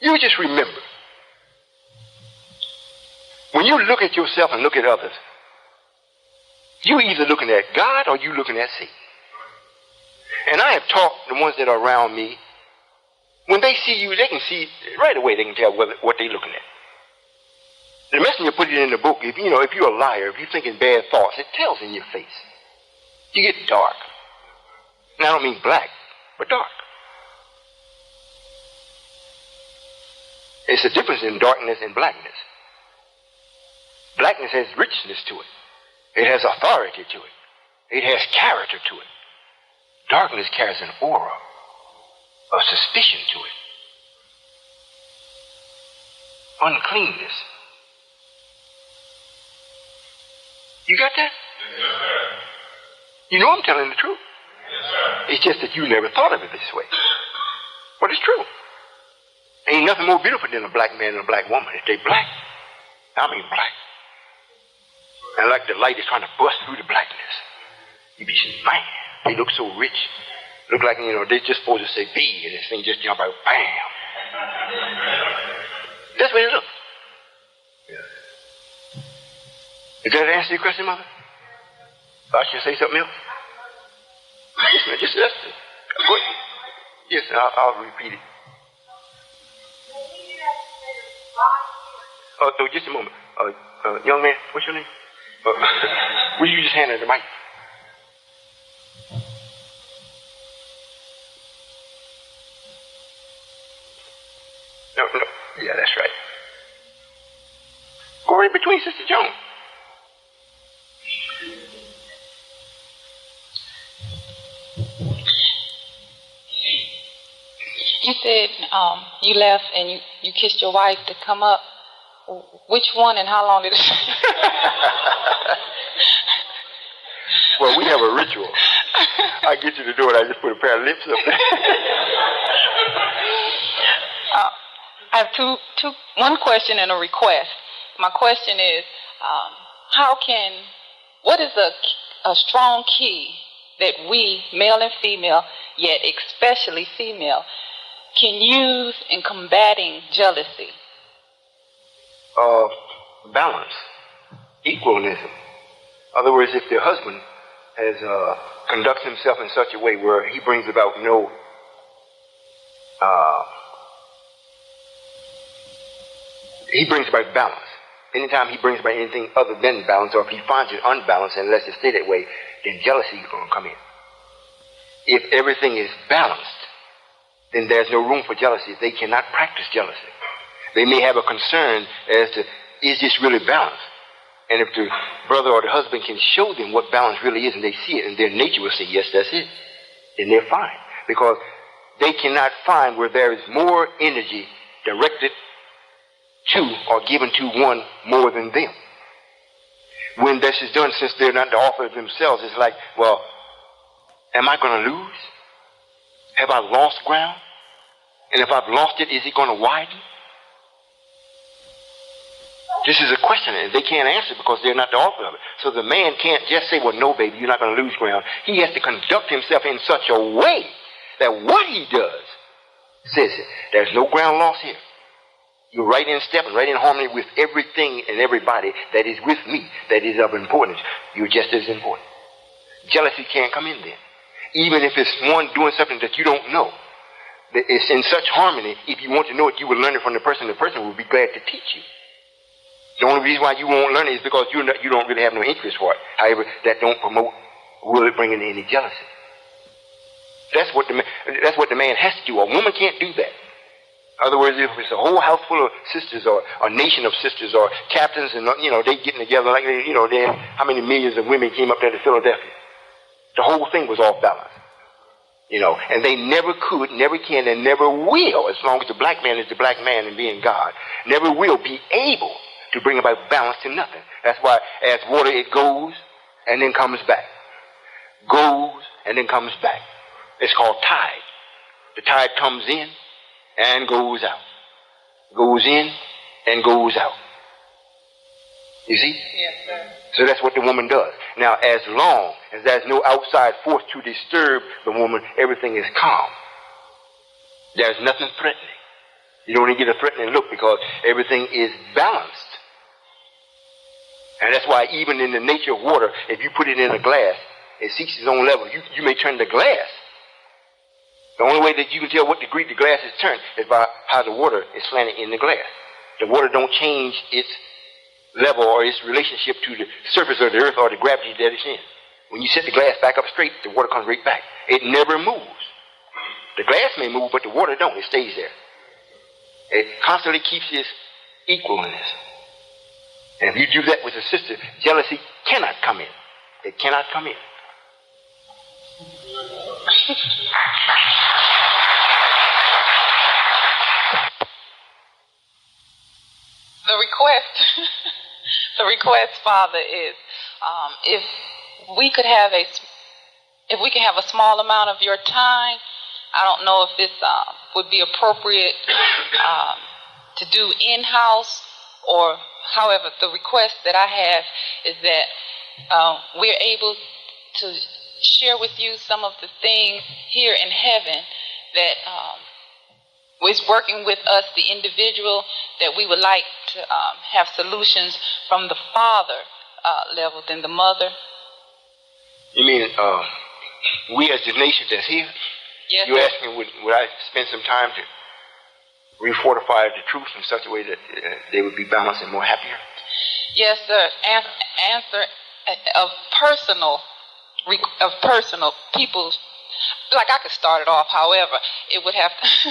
S1: You just remember, when you look at yourself and look at others, You either looking at God or you looking at Satan. And I have taught the ones that are around me, when they see you, they can see right away. They can tell what they're looking at. The messenger put it in the book. If you're a liar, if you're thinking bad thoughts, it tells in your face. You get dark. And I don't mean black, but dark. It's a difference in darkness and blackness. Blackness has richness to it. It has authority to it. It has character to it. Darkness carries an aura of suspicion to it. Uncleanness. You got that?
S3: Yes, sir.
S1: You know I'm telling the truth.
S3: Yes, sir.
S1: It's just that you never thought of it this way. But it's true. Ain't nothing more beautiful than a black man and a black woman. If they black, I mean black. And like the light is trying to bust through the blackness. You be saying, man, they look so rich. Look like, they just supposed to say B, and this thing just jump out, bam. That's what it looks. Yeah. Did that answer your question, Mother? I should say something else? Yes, ma'am. Just go ahead. Yes, I'll repeat it. Oh, so just a moment. Young man, what's your name? Will you just hand her the mic? No. Yeah, that's right. Go right between Sister Jones.
S2: You said you left and you kissed your wife to come up. Which one and how long did it take?
S1: Well, we have a ritual. I get you to do it. I just put a pair of lips up there.
S2: I have one question and a request. My question is, what is a strong key that we, male and female, yet especially female, can use in combating jealousy?
S1: Balance, equalism. In other words, if the husband has conducts himself in such a way where he brings about he brings about balance. Anytime he brings about anything other than balance, or if he finds it unbalanced and lets it stay that way, then jealousy is going to come in. If everything is balanced, then there's no room for jealousy. They cannot practice jealousy. They may have a concern as to, is this really balanced? And if the brother or the husband can show them what balance really is, and they see it, and their nature will say, yes, that's it, then they're fine. Because they cannot find where there is more energy directed to or given to one more than them. When this is done, since they're not the author of themselves, it's like, well, am I going to lose? Have I lost ground? And if I've lost it, is it going to widen? This is a question, and they can't answer because they're not the author of it. So the man can't just say, well, no, baby, you're not going to lose ground. He has to conduct himself in such a way that what he does says it. There's no ground lost here. You're right in step and right in harmony with everything and everybody that is with me, that is of importance. You're just as important. Jealousy can't come in then. Even if it's one doing something that you don't know. It's in such harmony, if you want to know it, you will learn it from the person will be glad to teach you. The only reason why you won't learn it is because you don't really have no interest for it. However, that don't promote, will it bring in any jealousy? That's what the man has to do. A woman can't do that. In other words, if it's a whole house full of sisters or a nation of sisters or captains and, they getting together like, then how many millions of women came up there to Philadelphia? The whole thing was off balance. And they never could, never can, and never will, as long as the black man is the black man and being God, never will be able to bring about balance to nothing. That's why as water it goes and then comes back. Goes and then comes back. It's called tide. The tide comes in and goes out. Goes in and goes out. You see?
S2: Yes, sir.
S1: So that's what the woman does. Now, as long as there's no outside force to disturb the woman, everything is calm. There's nothing threatening. You don't even get a threatening look because everything is balanced. And that's why even in the nature of water, if you put it in a glass, it seeks its own level. You may turn the glass. The only way that you can tell what degree the glass is turned is by how the water is slanted in the glass. The water don't change its level or its relationship to the surface of the earth or the gravity that it's in. When you set the glass back up straight, the water comes right back. It never moves. The glass may move, but the water don't. It stays there. It constantly keeps its equalness. And if you do that with a sister, jealousy cannot come in. It cannot come in.
S2: The request, Father, is if we could have a small amount of your time. I don't know if this would be appropriate to do in-house, or however, the request that I have is that we're able to share with you some of the things here in heaven that is working with us, the individual, that we would like to have solutions from the father level than the mother.
S1: You mean we as the nation that's here?
S2: Yes,
S1: you asked me would I spend some time to refortify the truth in such a way that they would be balanced and more happier?
S2: Yes, sir. Answer of personal people's. Like I could start it off. However, it would have to.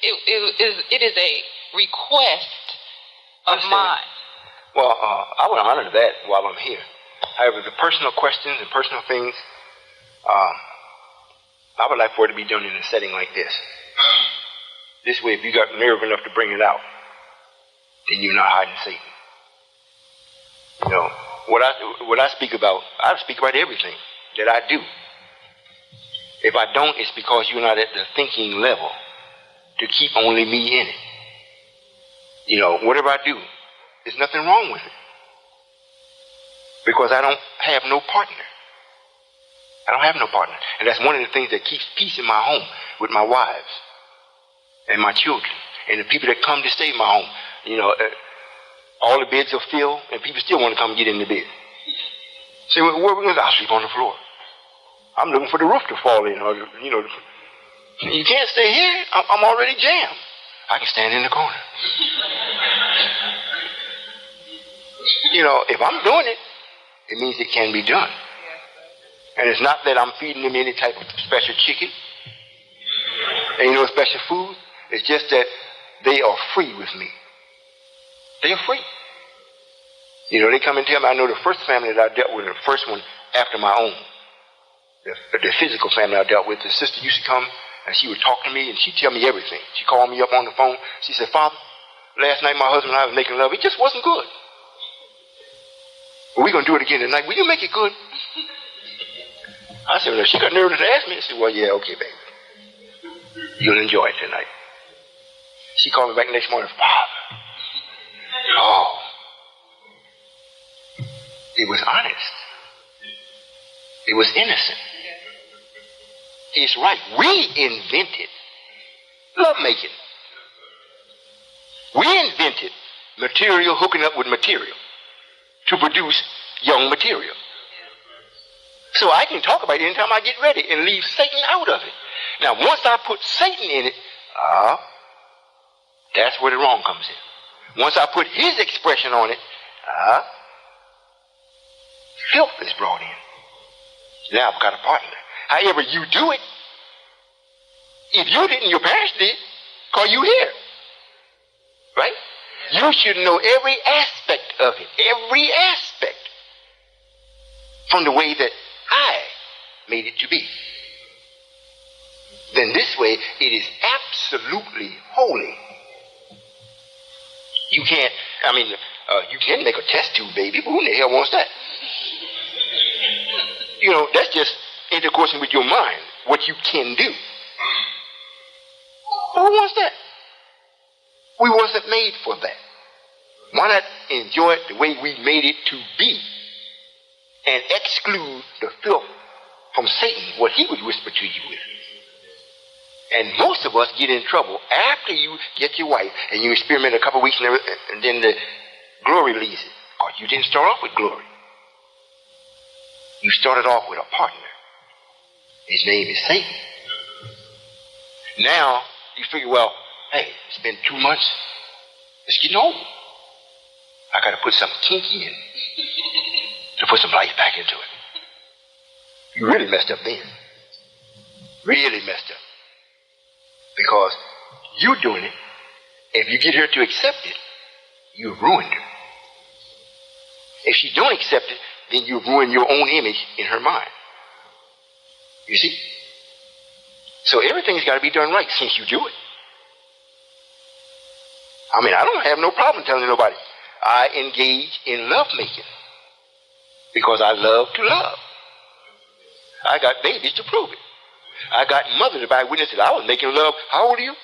S2: It is a request of mine.
S1: Well, I would honor that while I'm here. However, the personal questions and personal things, I would like for it to be done in a setting like this. This way, if you got nerve enough to bring it out, then you're not hiding Satan. You know, what I speak about everything that I do. If I don't, it's because you're not at the thinking level to keep only me in it. You know, whatever I do, there's nothing wrong with it. Because I don't have no partner. I don't have no partner. And that's one of the things that keeps peace in my home with my wives and my children and the people that come to stay in my home. You know, all the beds are filled and people still want to come get in the bed. Say, where are we going to? I'll sleep on the floor. I'm looking for the roof to fall in. Or, you know, you can't stay here. I'm already jammed. I can stand in the corner. You know, if I'm doing it, it means it can be done. And it's not that I'm feeding them any type of special chicken. Ain't no special food. It's just that they are free with me. They are free. You know, they come and tell me, I know the first family that I dealt with, the first one after my own, the physical family I dealt with, the sister used to come and she would talk to me and she'd tell me everything. She called me up on the phone. She said, Father, last night my husband and I was making love. It just wasn't good. We're going to do it again tonight. Will you make it good? I said, well, she got nervous to ask me. I said, well, yeah, okay, baby. You'll enjoy it tonight. She called me back the next morning, Father. Oh. It was honest. It was innocent. It's right. We invented lovemaking. We invented material hooking up with material to produce young material. So I can talk about it anytime I get ready and leave Satan out of it. Now, once I put Satan in it, that's where the wrong comes in. Once I put his expression on it, filth is brought in. Now I've got a partner. However you do it, if you didn't, your parents did, because you here. Right? You should know every aspect of it. Every aspect. From the way that I made it to be. Then this way, it is absolutely holy. You can't, you can make a test tube baby, but who in the hell wants that? You know, that's just intercoursing with your mind, what you can do. But who wants that? We wasn't made for that. Why not enjoy it the way we made it to be and exclude the filth from Satan, what he would whisper to you with? And most of us get in trouble after you get your wife and you experiment a couple of weeks and then the glory leaves it. Because But you didn't start off with glory. You started off with a partner. His name is Satan. Now, you figure, well, hey, it's been 2 months. It's getting old. I got to put something kinky in to put some life back into it. You really messed up then. Really messed up. Because you're doing it. If you get her to accept it, you've ruined her. If she don't accept it, then you've ruined your own image in her mind. You see? So everything's got to be done right since you do it. I mean, I don't have no problem telling nobody. I engage in love making because I love to love. I got babies to prove it. I got mothers to buy witnesses. I was making love. How old are you?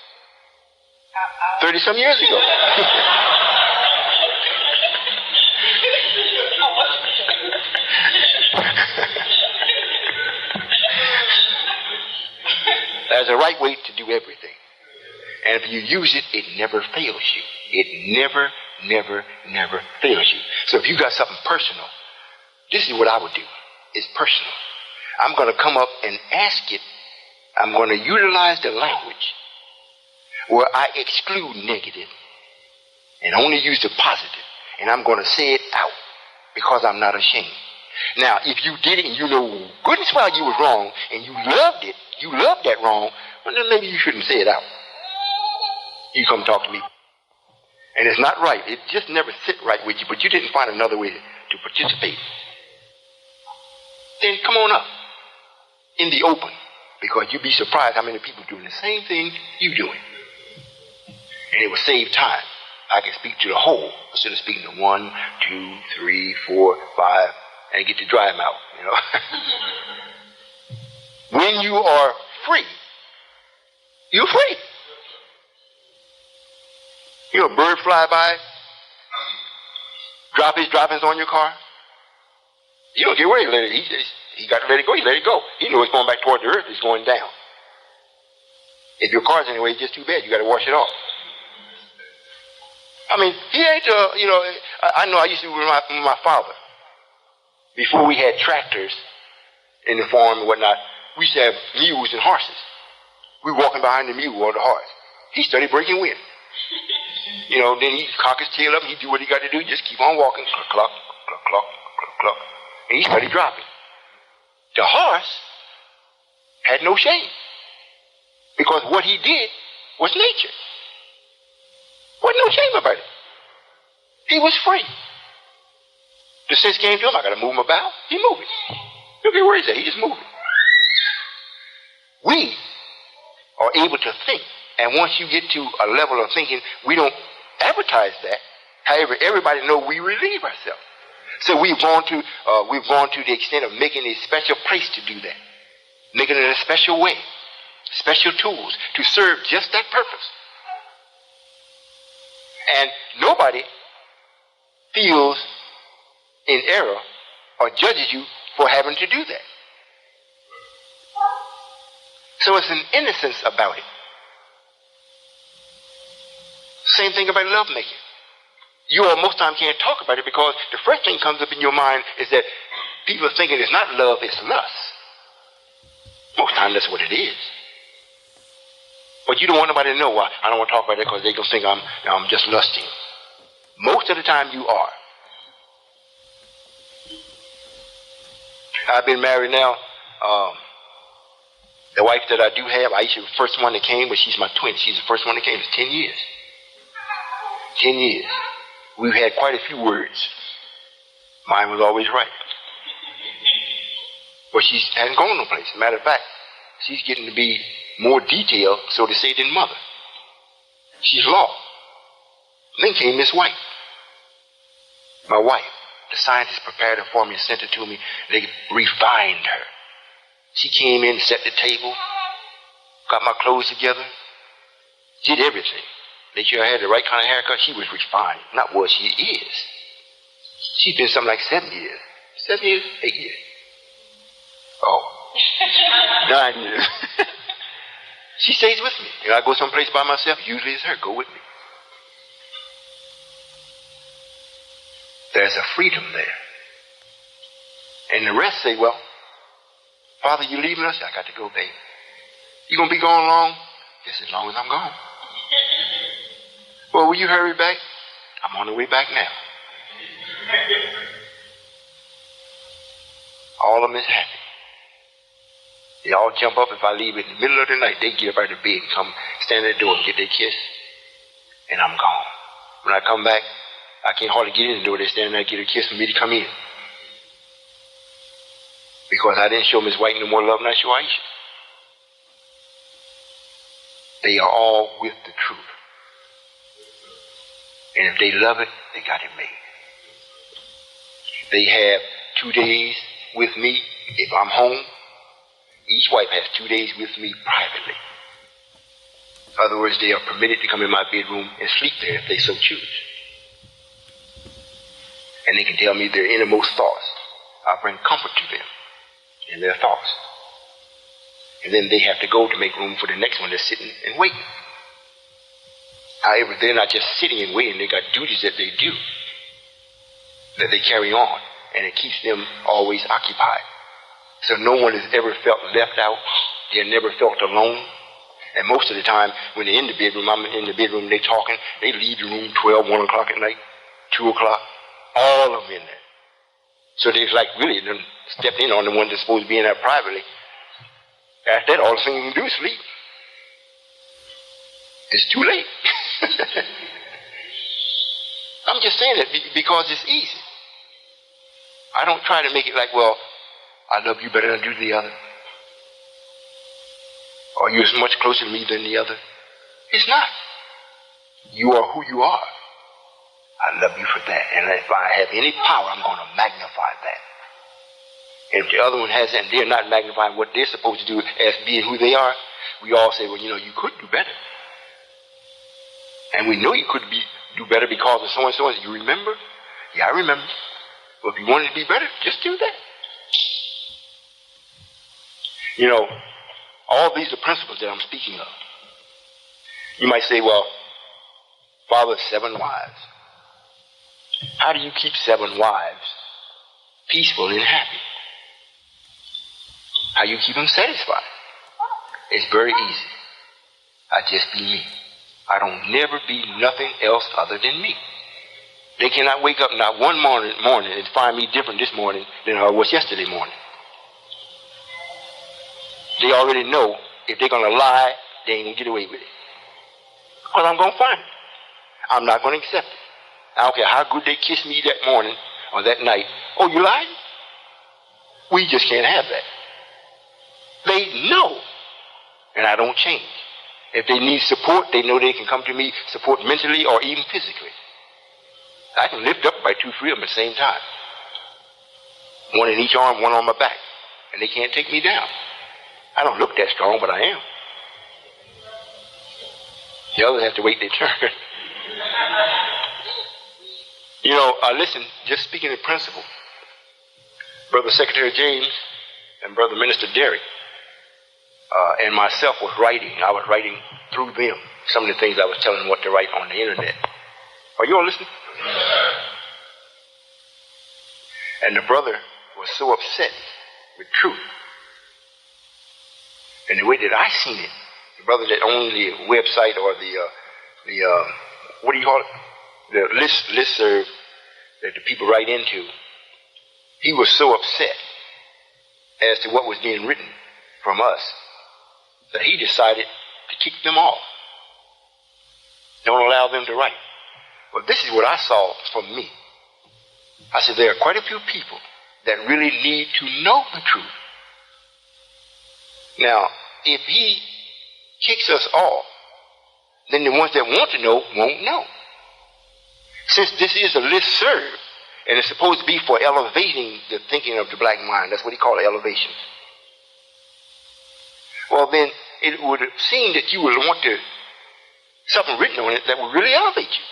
S1: 30-some years ago. There's a right way to do everything. And if you use it, it never fails you. It never, never, never fails you. So if you got something personal, this is what I would do. It's personal. I'm going to come up and ask it. I'm going to utilize the language where I exclude negative and only use the positive. And I'm going to say it out because I'm not ashamed. Now, if you did it and you know goodness well you was wrong and you loved it, you loved that wrong, well, then maybe you shouldn't say it out. You come talk to me. And it's not right. It just never sit right with you, but you didn't find another way to participate. Then come on up in the open, because you'd be surprised how many people doing the same thing you doing. And it will save time. I can speak to the whole instead of speaking to 1, 2, 3, 4, 5, and get to dry mouth, you know. When you are free, you're free. You know, a bird fly by, drop his droppings on your car. You don't get worried. He got to let it go. He let it go. He knows it's going back toward the earth. It's going down. If your car's anyway, it's just too bad. You got to wash it off. I mean, he ain't, you know, I know I used to with my father. Before we had tractors in the farm and whatnot, we used to have mules and horses. We were walking behind the mule or the horse. He started breaking wind. You know, then he'd cock his tail up and he'd do what he got to do. Just keep on walking. Cluck, cluck, cluck, cluck, cluck, cluck. And he started dropping. The horse had no shame. Because what he did was nature. Wasn't no shame about it. He was free. The sense came to him, I got to move him about. He moved it. Look at where he's at. He just moved it. We are able to think. And once you get to a level of thinking, we don't advertise that. However, everybody knows we relieve ourselves. So we've gone to the extent of making a special place to do that. Making it in a special way. Special tools to serve just that purpose. And nobody feels in error or judges you for having to do that. So it's an innocence about it. Same thing about lovemaking. You all most times can't talk about it because the first thing comes up in your mind is that people are thinking it's not love, it's lust. Most times that's what it is. But you don't want nobody to know why. I don't want to talk about it because they're going to think I'm just lusting. Most of the time you are. I've been married now. The wife that I do have, Aisha was the first one that came, but she's my twin. She's the first one that came. It's 10 years. 10 years. We've had quite a few words. Mine was always right. But she hasn't gone no place. As a matter of fact, she's getting to be more detailed, so to say, than mother. She's law. Then came Miss White. My wife. The scientists prepared her for me and sent it to me. They refined her. She came in, set the table, got my clothes together, did everything. Made sure I had the right kind of haircut. She was refined. Not what she is. She's been something like 7 years. 7 years? 8 years. Oh. 9 years. She stays with me. If I go someplace by myself, usually it's her. Go with me. there's a freedom there. And the rest say, well, Father, you leaving us? I got to go, baby. You going to be gone long? Just as long as I'm gone. Well, will you hurry back? I'm on the way back now. All of them is happy. They all jump up if I leave in the middle of the night. They get up out of bed and come stand at the door and get their kiss. And I'm gone. When I come back, I can't hardly get in the door. They stand there and get a kiss for me to come in. Because I didn't show Miss White no more love than I show Aisha. They are all with the truth. And if they love it, they got it made. They have 2 days with me if I'm home. Each wife has 2 days with me privately. In other words, they are permitted to come in my bedroom and sleep there if they so choose. And they can tell me their innermost thoughts. I bring comfort to them in their thoughts. And then they have to go to make room for the next one that's sitting and waiting. However, they're not just sitting and waiting. They got duties that they do, that they carry on, and it keeps them always occupied. So no one has ever felt left out. They're never felt alone. And most of the time, when they're in the bedroom, I'm in the bedroom, they're talking, they leave the room 12, 1 o'clock at night, 2 o'clock, all of them in there. So they're like really done stepped in on the one that's supposed to be in there privately. After that, all the thing you can do is sleep. It's too late. I'm just saying it because it's easy. I don't try to make it like, well, I love you better than I do the other. Or you're as much closer to me than the other. It's not. You are who you are. I love you for that. And if I have any power, I'm going to magnify that. And if the other one has that and they're not magnifying what they're supposed to do as being who they are, we all say, well, you know, you could do better. And we know you could do better because of so-and-so. And you remember? Yeah, I remember. Well, if you wanted to be better, just do that. You know, all these are principles that I'm speaking of. You might say, well, Father, 7 wives. How do you keep 7 wives peaceful and happy? How you keep them satisfied? It's very easy. I just be me. I don't never be nothing else other than me. They cannot wake up not one morning and find me different this morning than I was yesterday morning. They already know if they're going to lie, they ain't going to get away with it. Because I'm going to find it. I'm not going to accept it. I don't care how good they kiss me that morning or that night. Oh, you lied? We just can't have that. They know, and I don't change. If they need support, they know they can come to me, support mentally or even physically. I can lift up by 2, 3 of them at the same time. One in each arm, one on my back. And they can't take me down. I don't look that strong, but I am. The others have to wait their turn. You know, listen, just speaking of principle, Brother Secretary James and Brother Minister Derrick and myself was writing. I was writing through them some of the things I was telling them what to write on the internet. Are you all listening? And the brother was so upset with truth. And the way that I seen it, the brother that owned the website or the what do you call it? The listserv that the people write into, he was so upset as to what was being written from us that he decided to kick them off. Don't allow them to write. But this is what I saw from me. I said, there are quite a few people that really need to know the truth. Now, if he kicks us off, then the ones that want to know won't know. Since this is a listserv, and it's supposed to be for elevating the thinking of the black mind, that's what he called elevation. Well, then it would seem that you would want something written on it that would really elevate you,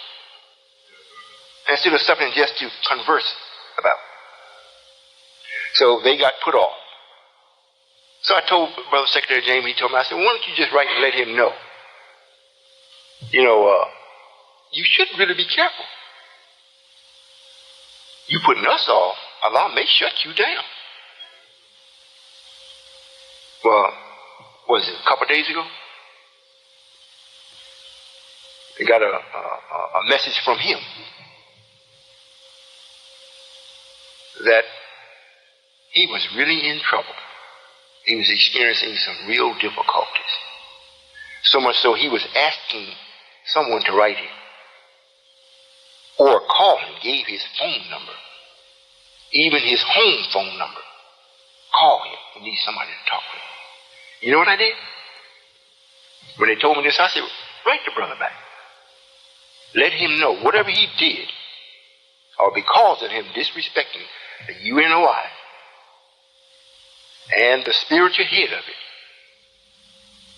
S1: instead of something just to converse about. So they got put off. So I told Brother Secretary James, he told me, I said, why don't you just write and let him know? You know, you should really be careful. You putting us off, Allah may shut you down. Well, what was it, a couple of days ago? I got a message from him that he was really in trouble. He was experiencing some real difficulties. So much so he was asking someone to write him or call him, gave his phone number, even his home phone number. Call him. He needs somebody to talk with. You know what I did? When they told me this, I said, write the brother back. Let him know whatever he did, or because of him disrespecting the UNOI and the spiritual head of it,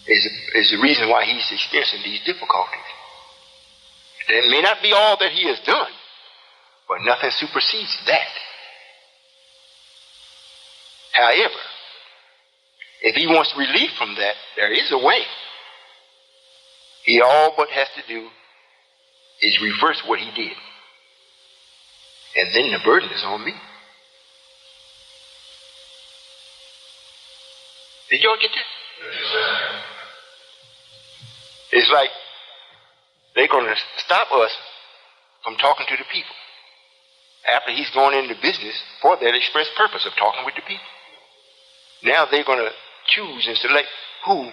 S1: is the reason why he's experiencing these difficulties. It may not be all that he has done, but nothing supersedes that. However, if he wants relief from that, there is a way. He all but has to do is reverse what he did. And then the burden is on me. Did y'all get that? It's like they're going to stop us from talking to the people after he's gone into business for that express purpose of talking with the people. Now they're going to choose and select who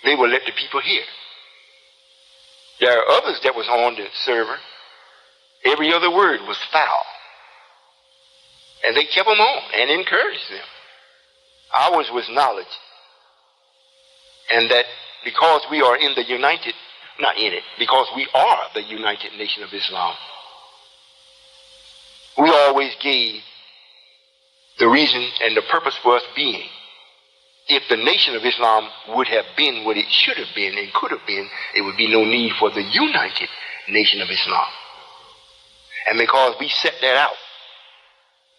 S1: they will let the people hear. There are others that was on the server. Every other word was foul. And they kept them on and encouraged them. Ours was knowledge. And that because we are in the United, not in it, because we are the United Nation of Islam, we always gave the reason and the purpose for us being. If the Nation of Islam would have been what it should have been and could have been, it would be no need for the United Nation of Islam. And because we set that out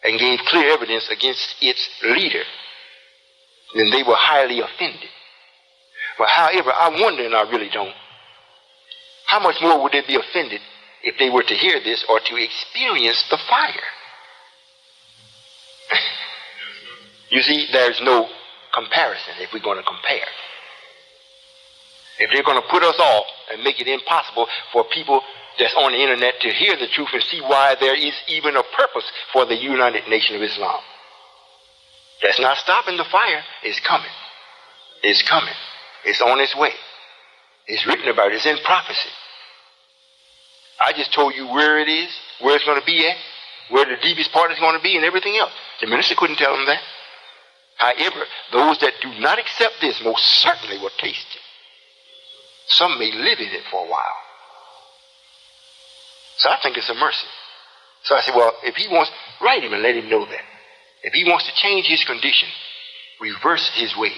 S1: and gave clear evidence against its leader, then they were highly offended. But however, I wonder, and I really don't, how much more would they be offended if they were to hear this or to experience the fire? You see, there's no comparison if we're going to compare. If they're going to put us off and make it impossible for people that's on the internet to hear the truth and see why there is even a purpose for the United Nation of Islam. That's not stopping the fire. It's coming. It's coming. It's on its way. It's written about it. It's in prophecy. I just told you where it is, where it's going to be at, where the deepest part is going to be, and everything else. The minister couldn't tell them that. However, those that do not accept this most certainly will taste it. Some may live in it for a while. So I think it's a mercy. So I said, well, if he wants, write him and let him know that. If he wants to change his condition, reverse his ways.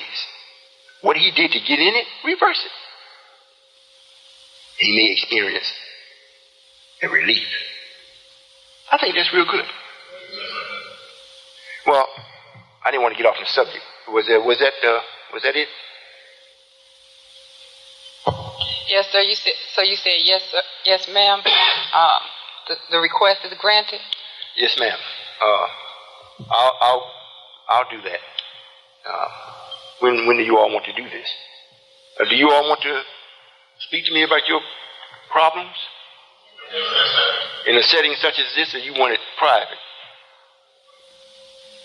S1: What he did to get in it, reverse it. He may experience a relief. I think that's real good. Well, I didn't want to get off the subject. Was that it?
S2: Yes, sir. You said yes, sir. Yes, ma'am. The request is granted.
S1: Yes, ma'am. I'll do that. When do you all want to do this? Do you all want to speak to me about your problems in a setting such as this, or you want it private?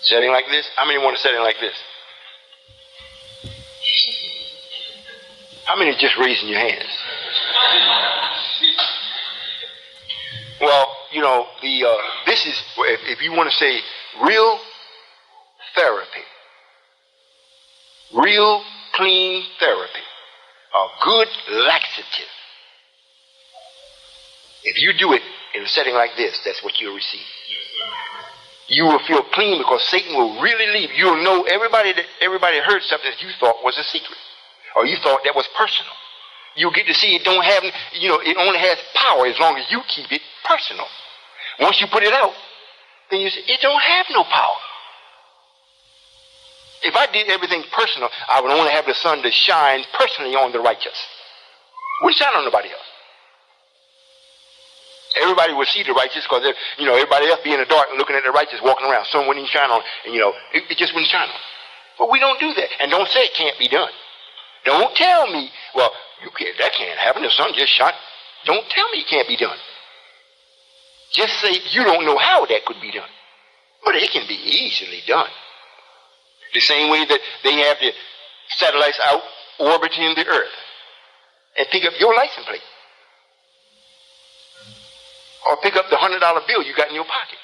S1: Setting like this? How many want a setting like this? How many just raising your hands? Well, you know, this is, if you want to say real therapy, real clean therapy, a good laxative. If you do it in a setting like this, that's what you'll receive. You will feel clean because Satan will really leave. You'll know everybody heard something that you thought was a secret, or you thought that was personal. You'll get to see it don't have, it only has power as long as you keep it personal. Once you put it out, then you say, it don't have no power. If I did everything personal, I would only have the sun to shine personally on the righteous. Wouldn't shine on nobody else. Everybody would see the righteous because, everybody else be in the dark and looking at the righteous walking around. Sun wouldn't even shine on, and, it just wouldn't shine on. But we don't do that. And don't say it can't be done. Don't tell me, well, that can't happen. The sun just shone. Don't tell me it can't be done. Just say you don't know how that could be done. But it can be easily done. The same way that they have the satellites out orbiting the earth and pick up your license plate. Or pick up the $100 bill you got in your pocket.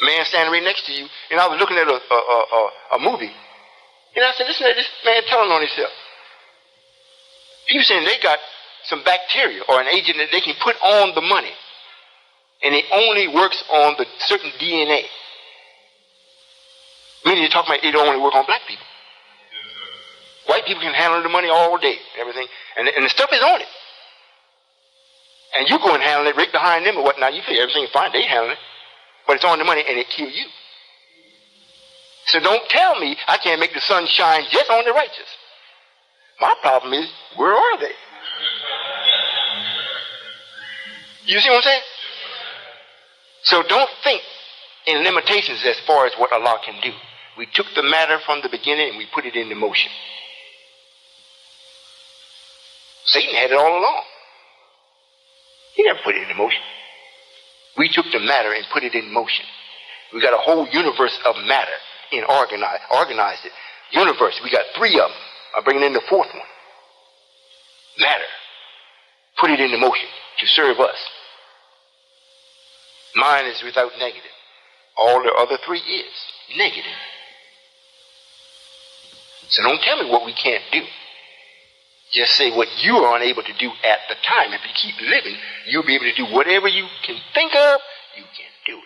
S1: Man standing right next to you, and I was looking at a movie, and I said, listen to this man telling on himself. He was saying they got some bacteria or an agent that they can put on the money, and it only works on the certain DNA. Meaning you're talking about it only work on black people. White people can handle the money all day, everything, and the stuff is on it. And you go and handle it right behind them or whatnot. You feel everything's fine. They handle it. But it's on the money and it kills you. So don't tell me I can't make the sun shine just on the righteous. My problem is, where are they? You see what I'm saying? So don't think in limitations as far as what Allah can do. We took the matter from the beginning and we put it into motion. Satan had it all along. He never put it into motion. We took the matter and put it in motion. We got a whole universe of matter and organized it. Universe, we got 3 of them. I'm bringing in the 4th one. Matter. Put it into motion to serve us. Mind is without negative. All the other 3 is negative. So don't tell me what we can't do. Just say what you are unable to do at the time. If you keep living, you'll be able to do whatever you can think of, you can do it.